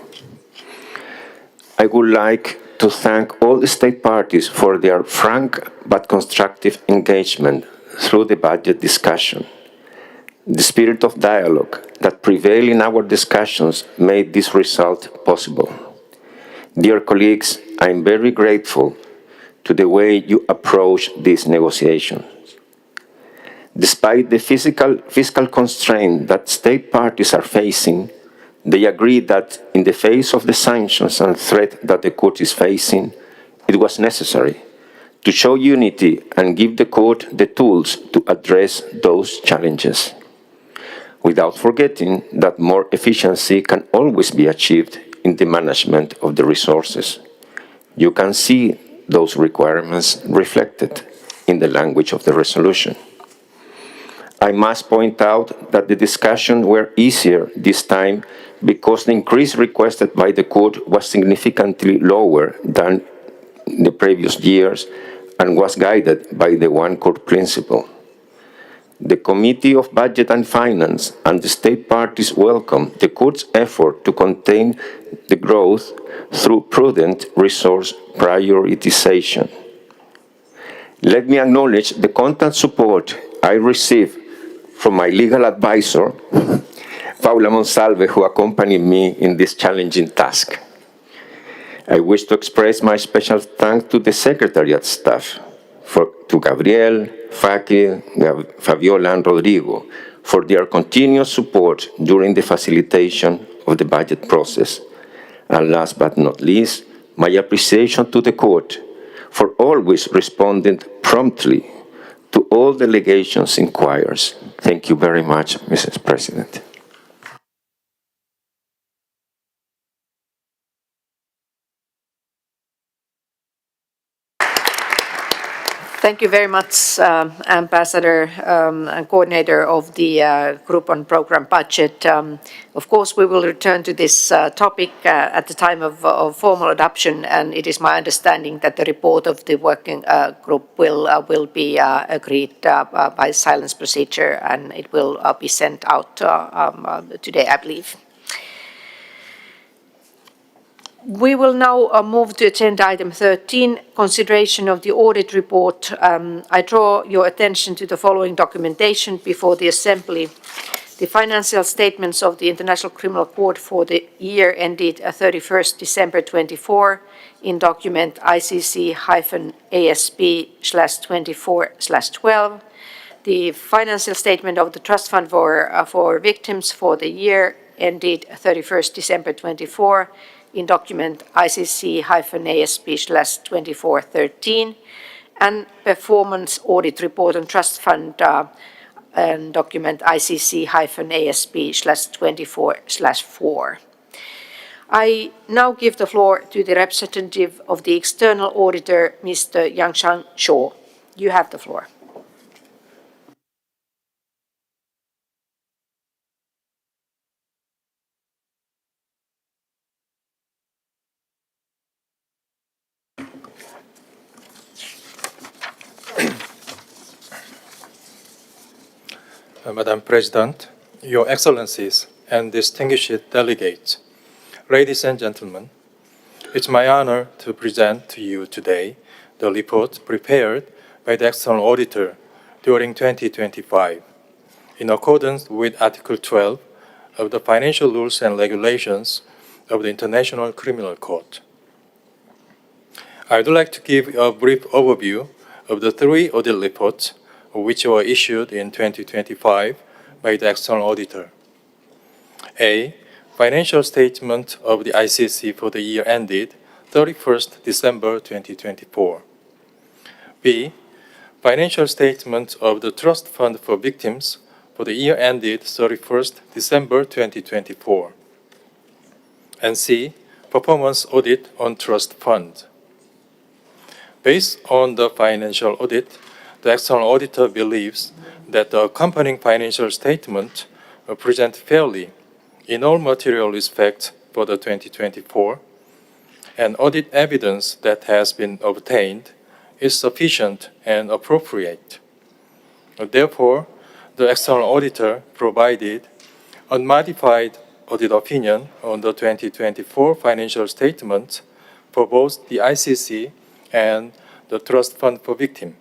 I would like to thank all the state parties for their frank but constructive engagement through the budget discussion. The spirit of dialogue that prevailed in our discussions made this result possible. Dear colleagues, I am very grateful to the way you approach these negotiations. Despite the fiscal constraint that state parties are facing, they agree that in the face of the sanctions and threat that the court is facing, it was necessary to show unity and give the court the tools to address those challenges, without forgetting that more efficiency can always be achieved in the management of the resources. You can see those requirements reflected in the language of the resolution. I must point out that the discussions were easier this time because the increase requested by the court was significantly lower than the previous years and was guided by the one court principle. The Committee of Budget and Finance and the state parties welcome the court's effort to contain the growth through prudent resource prioritization. Let me acknowledge the constant support I received from my legal advisor, Paula Monsalve, who accompanied me in this challenging task. I wish to express my special thanks to the Secretariat staff, to Gabriel, Faki, Fabiola, and Rodrigo, for their continuous support during the facilitation of the budget process. And last but not least, my appreciation to the Court for always responding promptly to all delegations' inquiries. Thank you very much, Mrs. President. Thank you very much, Ambassador and Coordinator of the Group on Program Budget. Of course, we will return to this topic at the time of formal adoption, and it is my understanding that the report of the working group will be agreed by silence procedure, and it will be sent out today, I believe. We will now move to agenda item 13, consideration of the audit report. I draw your attention to the following documentation before the Assembly. The financial statements of the International Criminal Court for the year ended 31st December 24 in document ICC-ASP/24/12. The financial statement of the Trust Fund for Victims for the year ended 31st December 24 in document ICC-ASP/2413, and performance audit report on Trust Fund and document ICC-ASP/24/4. I now give the floor to the representative of the external auditor, Mr. Yangshan Shaw. You have the floor. Madam President, Your Excellencies and distinguished delegates, ladies and gentlemen, it's my honor to present to you today the report prepared by the external auditor during 2025 in accordance with Article 12 of the Financial Rules and Regulations of the International Criminal Court. I would like to give a brief overview of the three audit reports which were issued in 2025 by the external auditor. A. Financial statement of the ICC for the year ended 31st December 2024. B. Financial statement of the Trust Fund for Victims for the year ended 31st December 2024. And C. Performance audit on Trust Fund. Based on the financial audit, the external auditor believes that the accompanying financial statement present fairly in all material respects for the 2024, and audit evidence that has been obtained is sufficient and appropriate. Therefore, the external auditor provided unmodified audit opinion on the 2024 financial statement for both the ICC and the Trust Fund for Victims.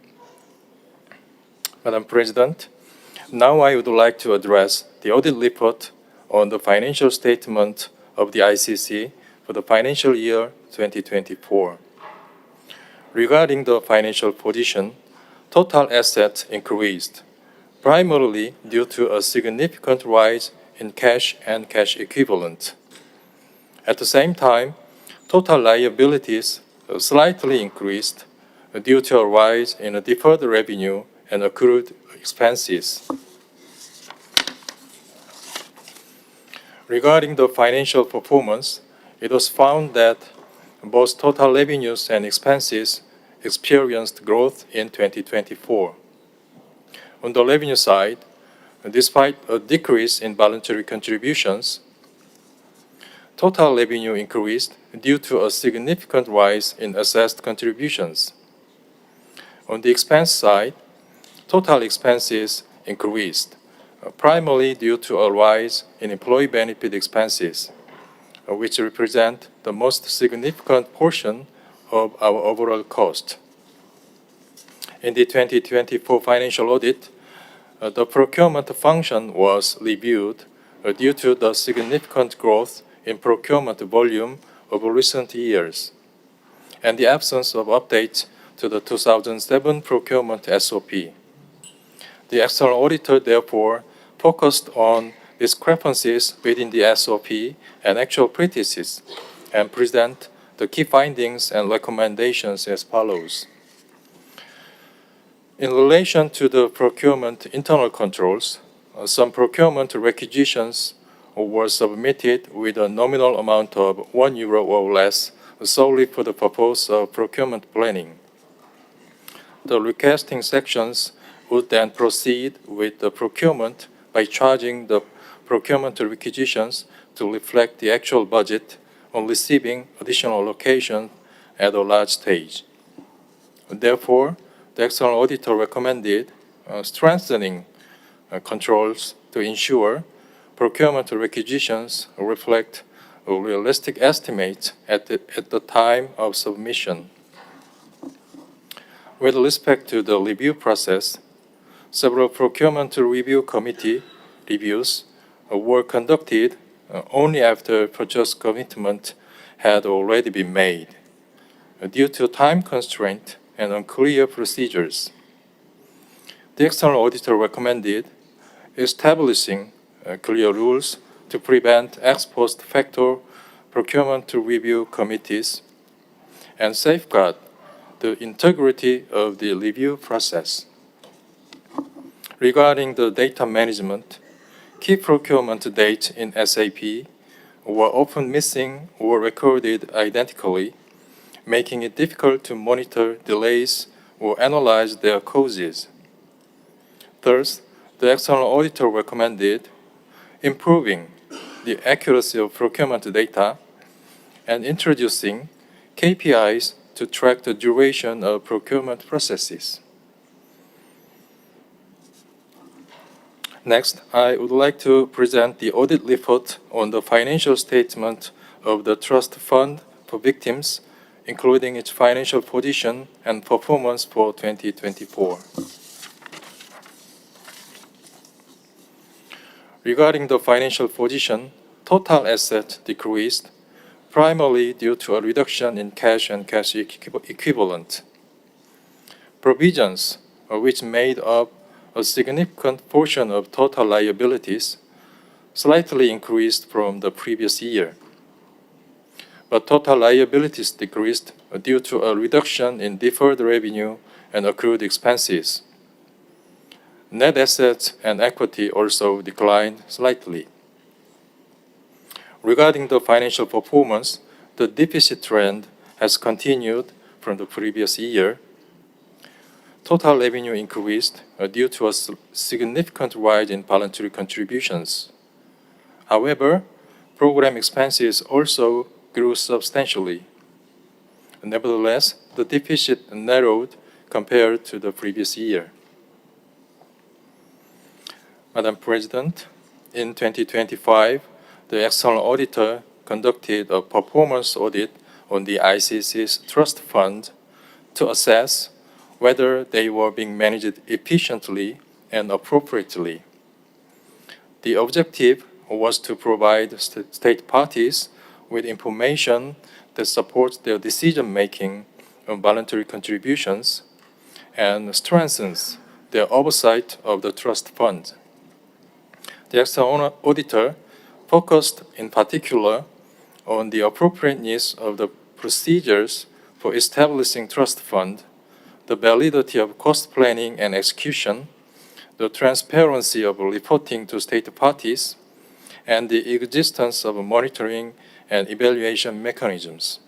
Madam President, now I would like to address the audit report on the financial statement of the ICC for the financial year 2024. Regarding the financial position, total assets increased, primarily due to a significant rise in cash and cash equivalent. At the same time, total liabilities slightly increased due to a rise in deferred revenue and accrued expenses. Regarding the financial performance, it was found that both total revenues and expenses experienced growth in 2024. On the revenue side, despite a decrease in voluntary contributions, total revenue increased due to a significant rise in assessed contributions. On the expense side, total expenses increased, primarily due to a rise in employee benefit expenses, which represent the most significant portion of our overall cost. In the 2024 financial audit, the procurement function was reviewed due to the significant growth in procurement volume over recent years and the absence of updates to the 2007 procurement SOP. The external auditor therefore focused on discrepancies within the SOP and actual practices and present the key findings and recommendations as follows. In relation to the procurement internal controls, some procurement requisitions were submitted with a nominal amount of €1 or less solely for the purpose of procurement planning. the requesting sections would then proceed with the procurement by charging the procurement requisitions to reflect the actual budget on receiving additional allocation at a large stage. Therefore, the external auditor recommended strengthening controls to ensure procurement requisitions reflect a realistic estimate at the time of submission. With respect to the review process, several procurement review committee reviews were conducted only after purchase commitment had already been made, due to time constraint and unclear procedures. The external auditor recommended establishing clear rules to prevent ex post facto procurement review committees and safeguard the integrity of the review process. Regarding the data management, key procurement dates in SAP were often missing or recorded identically, making it difficult to monitor delays or analyze their causes. Thus, the external auditor recommended improving the accuracy of procurement data and introducing KPIs to track the duration of procurement processes. Next, I would like to present the audit report on the financial statement of the Trust Fund for Victims, including its financial position and performance for 2024. Regarding the financial position, total assets decreased, primarily due to a reduction in cash and cash equivalent. Provisions, which made up a significant portion of total liabilities, slightly increased from the previous year. But total liabilities decreased due to a reduction in deferred revenue and accrued expenses. Net assets and equity also declined slightly. Regarding the financial performance, the deficit trend has continued from the previous year. Total revenue increased due to a significant rise in voluntary contributions. However, program expenses also grew substantially. Nevertheless, the deficit narrowed compared to the previous year. Madam President, in 2025, the external auditor conducted a performance audit on the ICC's trust fund to assess whether they were being managed efficiently and appropriately. The objective was to provide state parties with information that supports their decision-making on voluntary contributions and strengthens their oversight of the trust fund. The external auditor focused in particular on the appropriateness of the procedures for establishing trust fund, the validity of cost planning and execution, the transparency of reporting to state parties, and the existence of monitoring and evaluation mechanisms.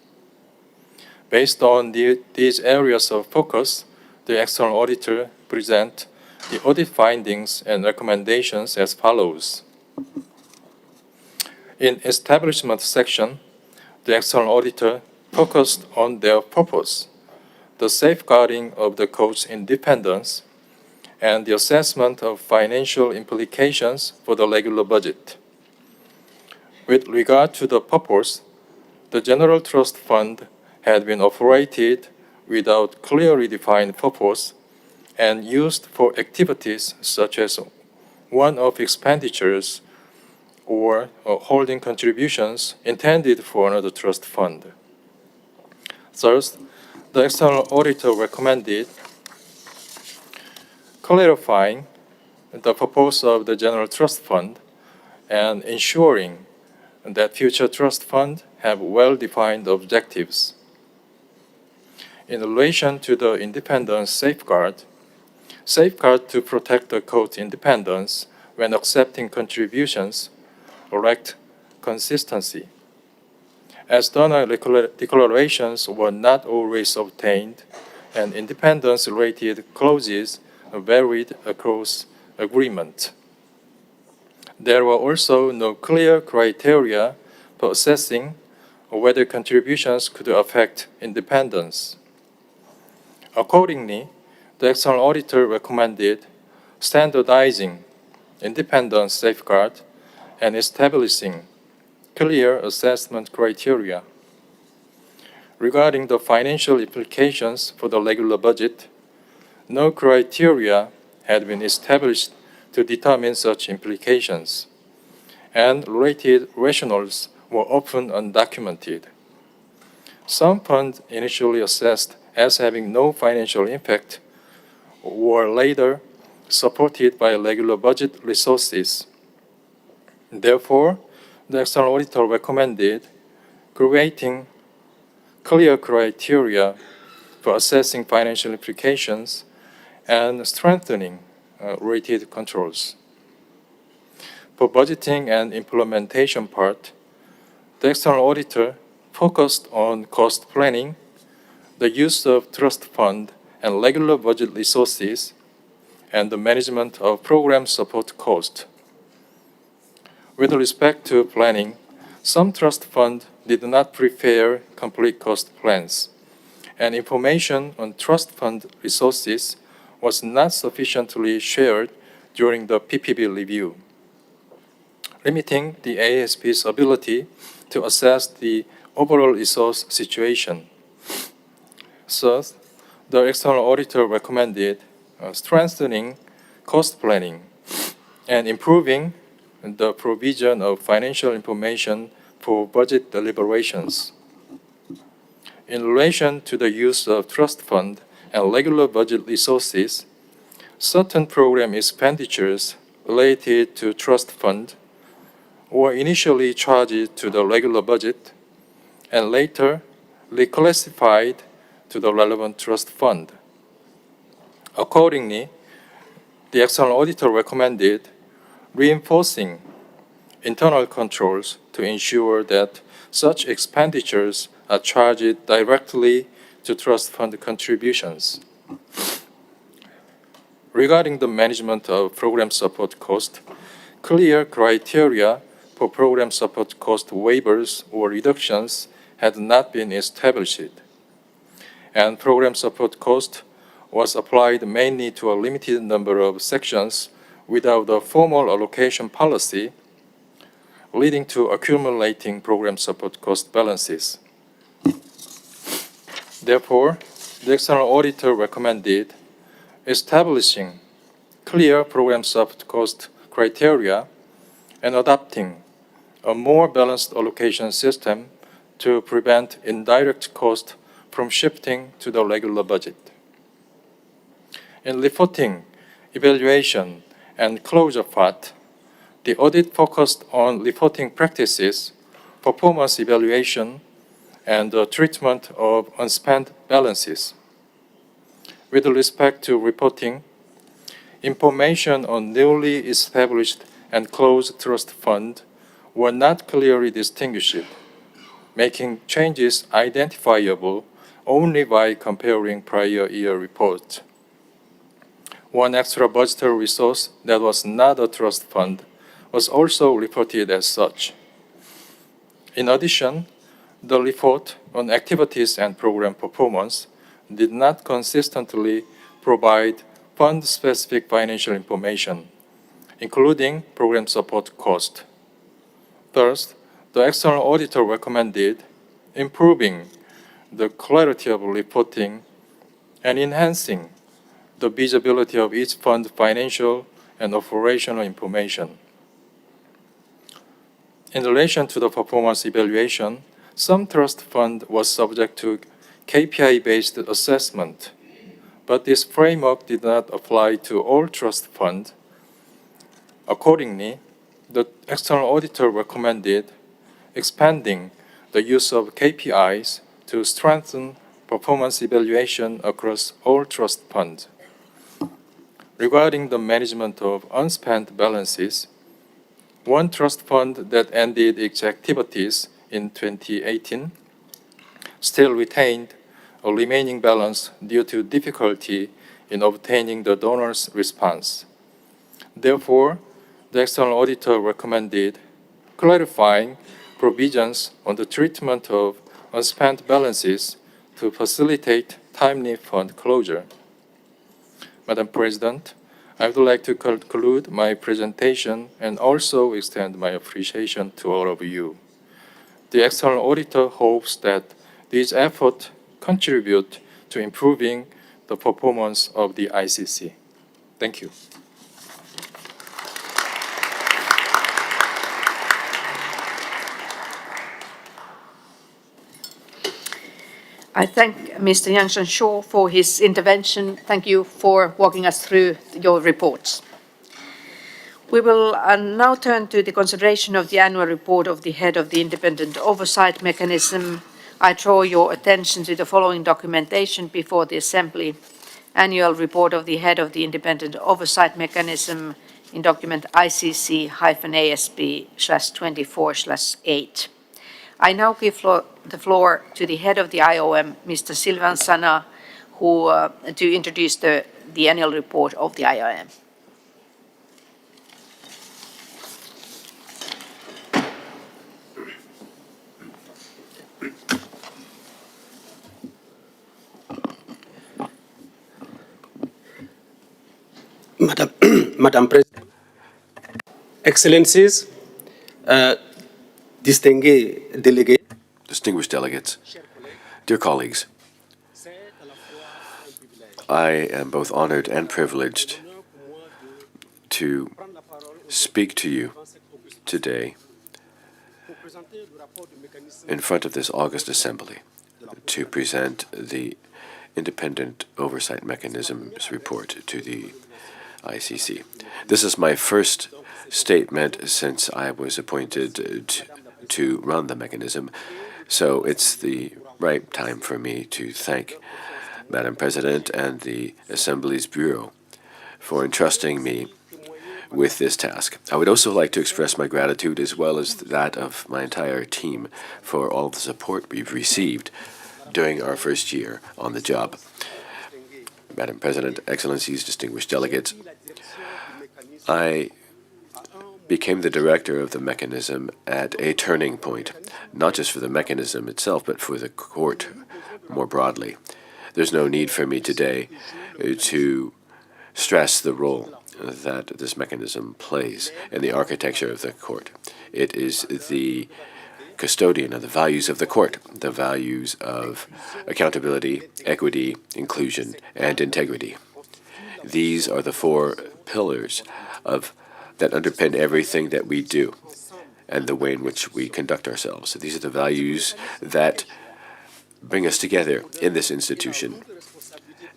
Based on these areas of focus, the external auditor presents the audit findings and recommendations as follows. In establishment section, the external auditor focused on their purpose, the safeguarding of the court's independence, and the assessment of financial implications for the regular budget. With regard to the purpose, the General Trust Fund had been operated without clearly defined purpose and used for activities such as one-off expenditures or holding contributions intended for another trust fund. Thus, the external auditor recommended clarifying the purpose of the General Trust Fund and ensuring that future trust funds have well-defined objectives. In relation to the independence safeguard to protect the court's independence when accepting contributions lacked consistency. As donor declarations were not always obtained, and independence-related clauses varied across agreement. There were also no clear criteria for assessing whether contributions could affect independence. Accordingly, the external auditor recommended standardizing independence safeguard and establishing clear assessment criteria. Regarding the financial implications for the regular budget, no criteria had been established to determine such implications, and related rationales were often undocumented. Some funds initially assessed as having no financial impact were later supported by regular budget resources. Therefore, the external auditor recommended creating clear criteria for assessing financial implications and strengthening related controls. For budgeting and implementation part, the external auditor focused on cost planning, the use of trust fund and regular budget resources, and the management of program support cost. With respect to planning, some trust funds did not prepare complete cost plans, and information on trust fund resources was not sufficiently shared during the PPB review, limiting the ASP's ability to assess the overall resource situation. Thus, the external auditor recommended strengthening cost planning and improving the provision of financial information for budget deliberations. In relation to the use of trust fund and regular budget resources, certain program expenditures related to trust fund were initially charged to the regular budget and later reclassified to the relevant trust fund. Accordingly, the external auditor recommended reinforcing internal controls to ensure that such expenditures are charged directly to trust fund contributions. Regarding the management of program support cost, clear criteria for program support cost waivers or reductions had not been established, and program support cost was applied mainly to a limited number of sections without a formal allocation policy, leading to accumulating program support cost balances. Therefore, the external auditor recommended establishing clear program support cost criteria and adopting a more balanced allocation system to prevent indirect cost from shifting to the regular budget. In reporting, evaluation, and closure part, the audit focused on reporting practices, performance evaluation, and the treatment of unspent balances. With respect to reporting, information on newly established and closed trust fund were not clearly distinguished, making changes identifiable only by comparing prior year reports. One extra budgetary resource that was not a trust fund was also reported as such. In addition, the report on activities and program performance did not consistently provide fund-specific financial information, including program support cost. Thus, the external auditor recommended improving the clarity of reporting and enhancing the visibility of each fund's financial and operational information. In relation to the performance evaluation, some trust fund was subject to KPI-based assessment, but this framework did not apply to all trust funds. Accordingly, the external auditor recommended expanding the use of KPIs to strengthen performance evaluation across all trust funds. Regarding the management of unspent balances, one trust fund that ended its activities in 2018 still retained a remaining balance due to difficulty in obtaining the donor's response. Therefore, the external auditor recommended clarifying provisions on the treatment of unspent balances to facilitate timely fund closure. Madam President, I would like to conclude my presentation and also extend my appreciation to all of you. The external auditor hopes that these efforts contribute to improving the performance of the ICC. Thank you. I thank Mr. Yang Shaw for his intervention. Thank you for walking us through your reports. We will now turn to the consideration of the annual report of the head of the Independent Oversight Mechanism. I draw your attention to the following documentation before the Assembly. Annual report of the head of the Independent Oversight Mechanism in document ICC-ASP24/8. I now give the floor to the head of the IOM, Mr. Sylvain Sana, to introduce the annual report of the IOM. Madam President, Excellencies, Distinguished delegates, dear colleagues, I am both honored and privileged to speak to you today in front of this August Assembly to present the Independent Oversight Mechanism's report to the ICC. This is my first statement since I was appointed to run the mechanism, so it's the right time for me to thank Madam President and the Assembly's Bureau for entrusting me with this task. I would also like to express my gratitude, as well as that of my entire team, for all the support we've received during our first year on the job. Madam President, Excellencies, distinguished delegates, I became the director of the mechanism at a turning point, not just for the mechanism itself, but for the court more broadly. There's no need for me today to stress the role that this mechanism plays in the architecture of the court. It is the custodian of the values of the court, the values of accountability, equity, inclusion, and integrity. These are the four pillars that underpin everything that we do and the way in which we conduct ourselves. These are the values that bring us together in this institution.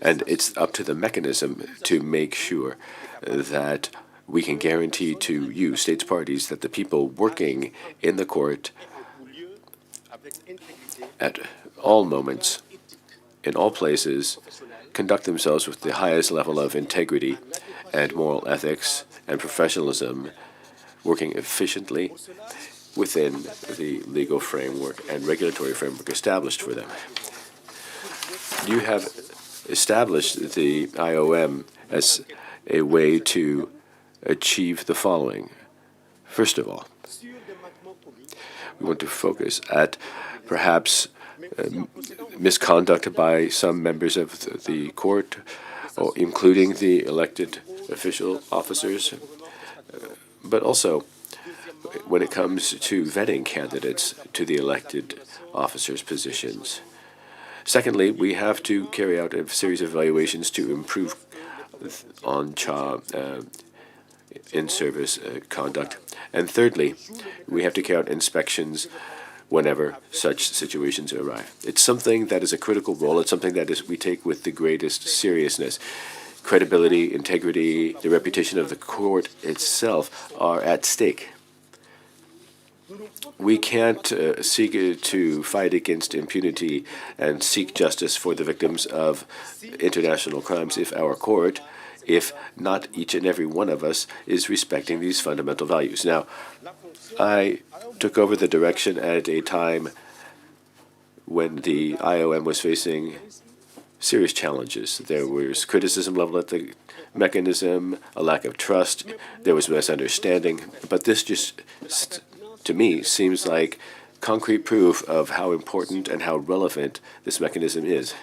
And it's up to the mechanism to make sure that we can guarantee to you, states parties, that the people working in the court at all moments, in all places, conduct themselves with the highest level of integrity and moral ethics and professionalism, working efficiently within the legal framework and regulatory framework established for them. You have established the IOM as a way to achieve the following. First of all, we want to focus at perhaps misconduct by some members of the court, including the elected official officers, but also when it comes to vetting candidates to the elected officers' positions. Secondly, we have to carry out a series of evaluations to improve on-job in-service conduct. And thirdly, we have to carry out inspections whenever such situations arrive. It's something that is a critical role. It's something that we take with the greatest seriousness. Credibility, integrity, the reputation of the court itself are at stake. We can't seek to fight against impunity and seek justice for the victims of international crimes if our court, if not each and every one of us, is respecting these fundamental values. Now, I took over the direction at a time when the IOM was facing serious challenges. There was criticism leveled at the mechanism, a lack of trust, there was misunderstanding, but this just, to me, seems like concrete proof of how important and how relevant this mechanism is.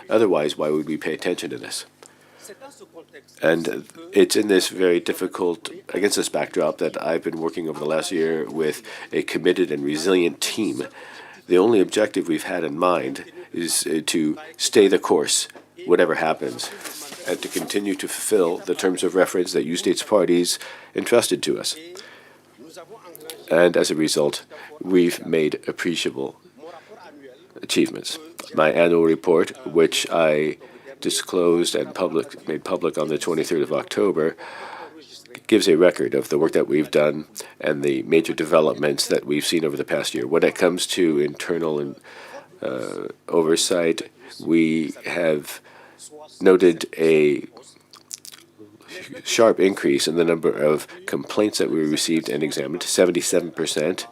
Otherwise, why would we pay attention to this? And it's in this very difficult, against this backdrop, that I've been working over the last year with a committed and resilient team. The only objective we've had in mind is to stay the course, whatever happens, and to continue to fulfill the terms of reference that you states parties entrusted to us. And as a result, we've made appreciable achievements. My annual report, which I disclosed and made public on the 23rd of October, gives a record of the work that we've done and the major developments that we've seen over the past year. When it comes to internal and oversight, we have noted a sharp increase in the number of complaints that we received and examined, 77%.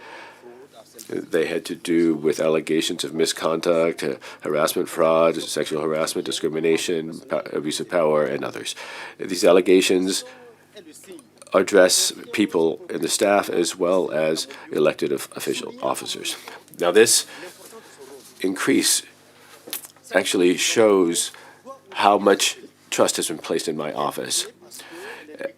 They had to do with allegations of misconduct, harassment, fraud, sexual harassment, discrimination, abuse of power, and others. These allegations address people in the staff as well as elected official officers. Now, this increase actually shows how much trust has been placed in my office.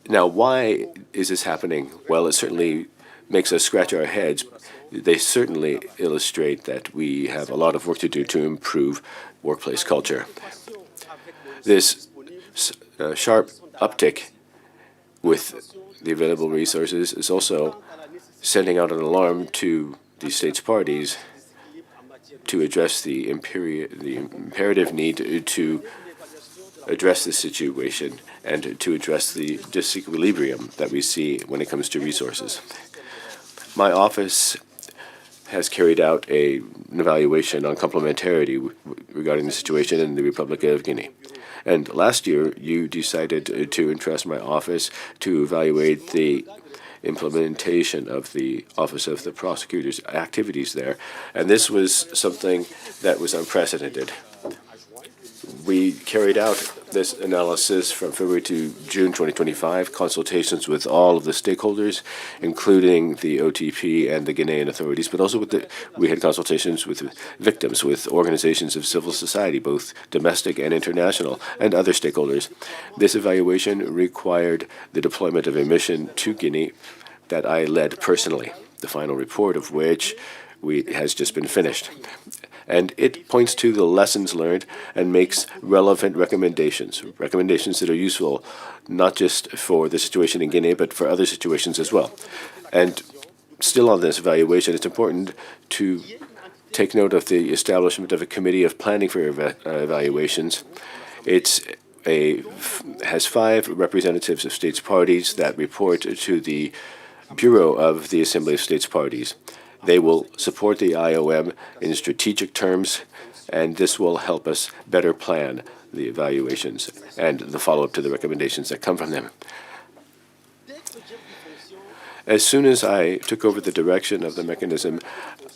Now, why is this happening? Well, it certainly makes us scratch our heads. They certainly illustrate that we have a lot of work to do to improve workplace culture. This sharp uptick with the available resources is also sending out an alarm to the states parties to address the imperative need to address the situation and to address the disequilibrium that we see when it comes to resources. My office has carried out an evaluation on complementarity regarding the situation in the Republic of Guinea. And last year, you decided to entrust my office to evaluate the implementation of the Office of the Prosecutor's activities there. And this was something that was unprecedented. We carried out this analysis from February to June 2025, consultations with all of the stakeholders, including the OTP and the Guinean authorities, but also we had consultations with victims, with organizations of civil society, both domestic and international, and other stakeholders. This evaluation required the deployment of a mission to Guinea that I led personally, the final report of which has just been finished. And it points to the lessons learned and makes relevant recommendations that are useful not just for the situation in Guinea, but for other situations as well. And still on this evaluation, it's important to take note of the establishment of a committee of planning for evaluations. It has 5 representatives of states parties that report to the Bureau of the Assembly of States Parties. They will support the IOM in strategic terms, and this will help us better plan the evaluations and the follow-up to the recommendations that come from them. As soon as I took over the direction of the mechanism,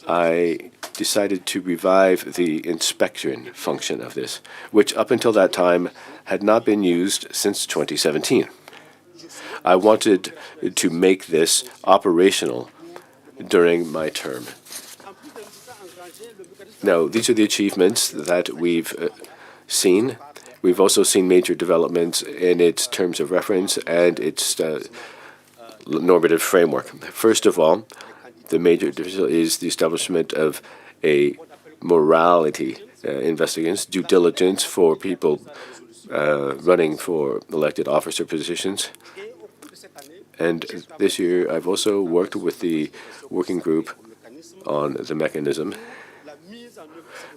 I decided to revive the inspection function of this, which up until that time had not been used since 2017. I wanted to make this operational during my term. Now, these are the achievements that we've seen. We've also seen major developments in its terms of reference and its normative framework. First of all, the major difference is the establishment of a morality investigations, due diligence for people running for elected officer positions. And this year, I've also worked with the working group on the mechanism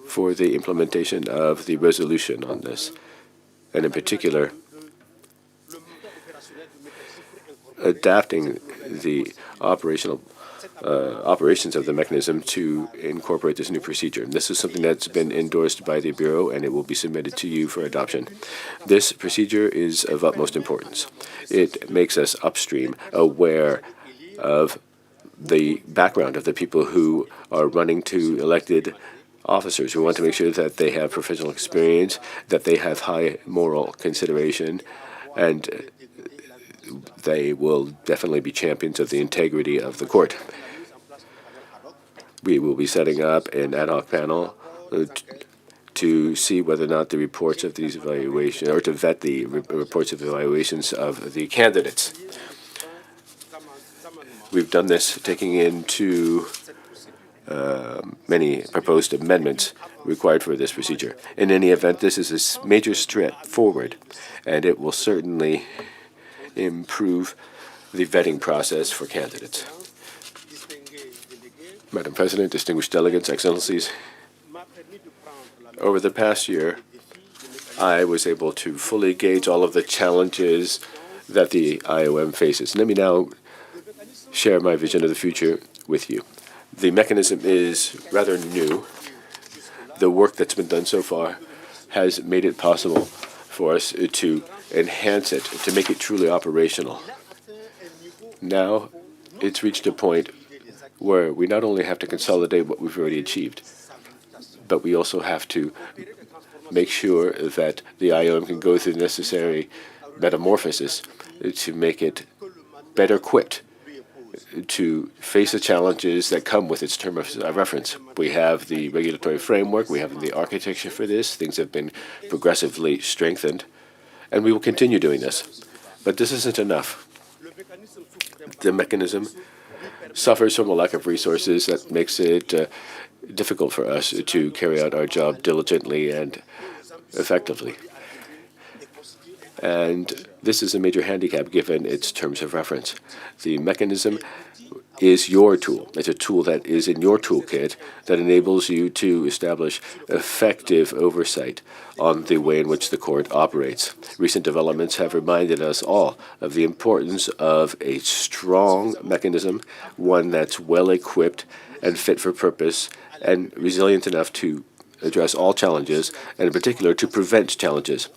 for the implementation of the resolution on this, and in particular, adapting the operations of the mechanism to incorporate this new procedure. And this is something that's been endorsed by the Bureau, and it will be submitted to you for adoption. This procedure is of utmost importance. It makes us upstream aware of the background of the people who are running to elected officers. We want to make sure that they have professional experience, that they have high moral consideration, and they will definitely be champions of the integrity of the court. We will be setting up an ad hoc panel to see whether or not the reports of these evaluations, or to vet the reports of evaluations of the candidates. We've done this taking into many proposed amendments required for this procedure. In any event, this is a major step forward, and it will certainly improve the vetting process for candidates. Madam President, distinguished delegates, excellencies, over the past year, I was able to fully gauge all of the challenges that the IOM faces. Let me now share my vision of the future with you. The mechanism is rather new. The work that's been done so far has made it possible for us to enhance it, to make it truly operational. Now, it's reached a point where we not only have to consolidate what we've already achieved, but we also have to make sure that the IOM can go through the necessary metamorphosis to make it better equipped to face the challenges that come with its term of reference. We have the regulatory framework, we have the architecture for this, things have been progressively strengthened, and we will continue doing this. But this isn't enough. The mechanism suffers from a lack of resources that makes it difficult for us to carry out our job diligently and effectively. And this is a major handicap given its terms of reference. The mechanism is your tool. It's a tool that is in your toolkit that enables you to establish effective oversight on the way in which the court operates. Recent developments have reminded us all of the importance of a strong mechanism, one that's well equipped and fit for purpose and resilient enough to address all challenges, and in particular to prevent challenges.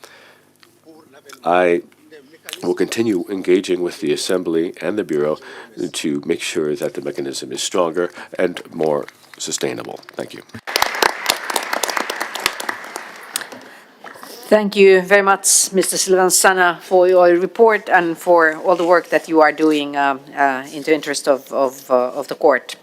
I will continue engaging with the Assembly and the Bureau to make sure that the mechanism is stronger and more sustainable. Thank you. Thank you very much, Mr. Silvansana, for your report and for all the work that you are doing in the interest of the court.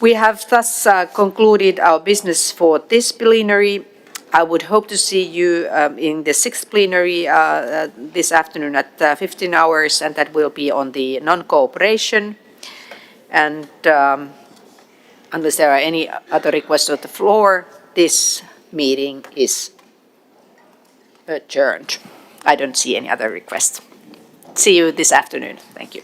We have thus concluded our business for this plenary. I would hope to see you in the 6th plenary this afternoon at 15 hours, and that will be on the non-cooperation. And unless there are any other requests on the floor, this meeting is adjourned. I don't see any other requests. See you this afternoon. Thank you.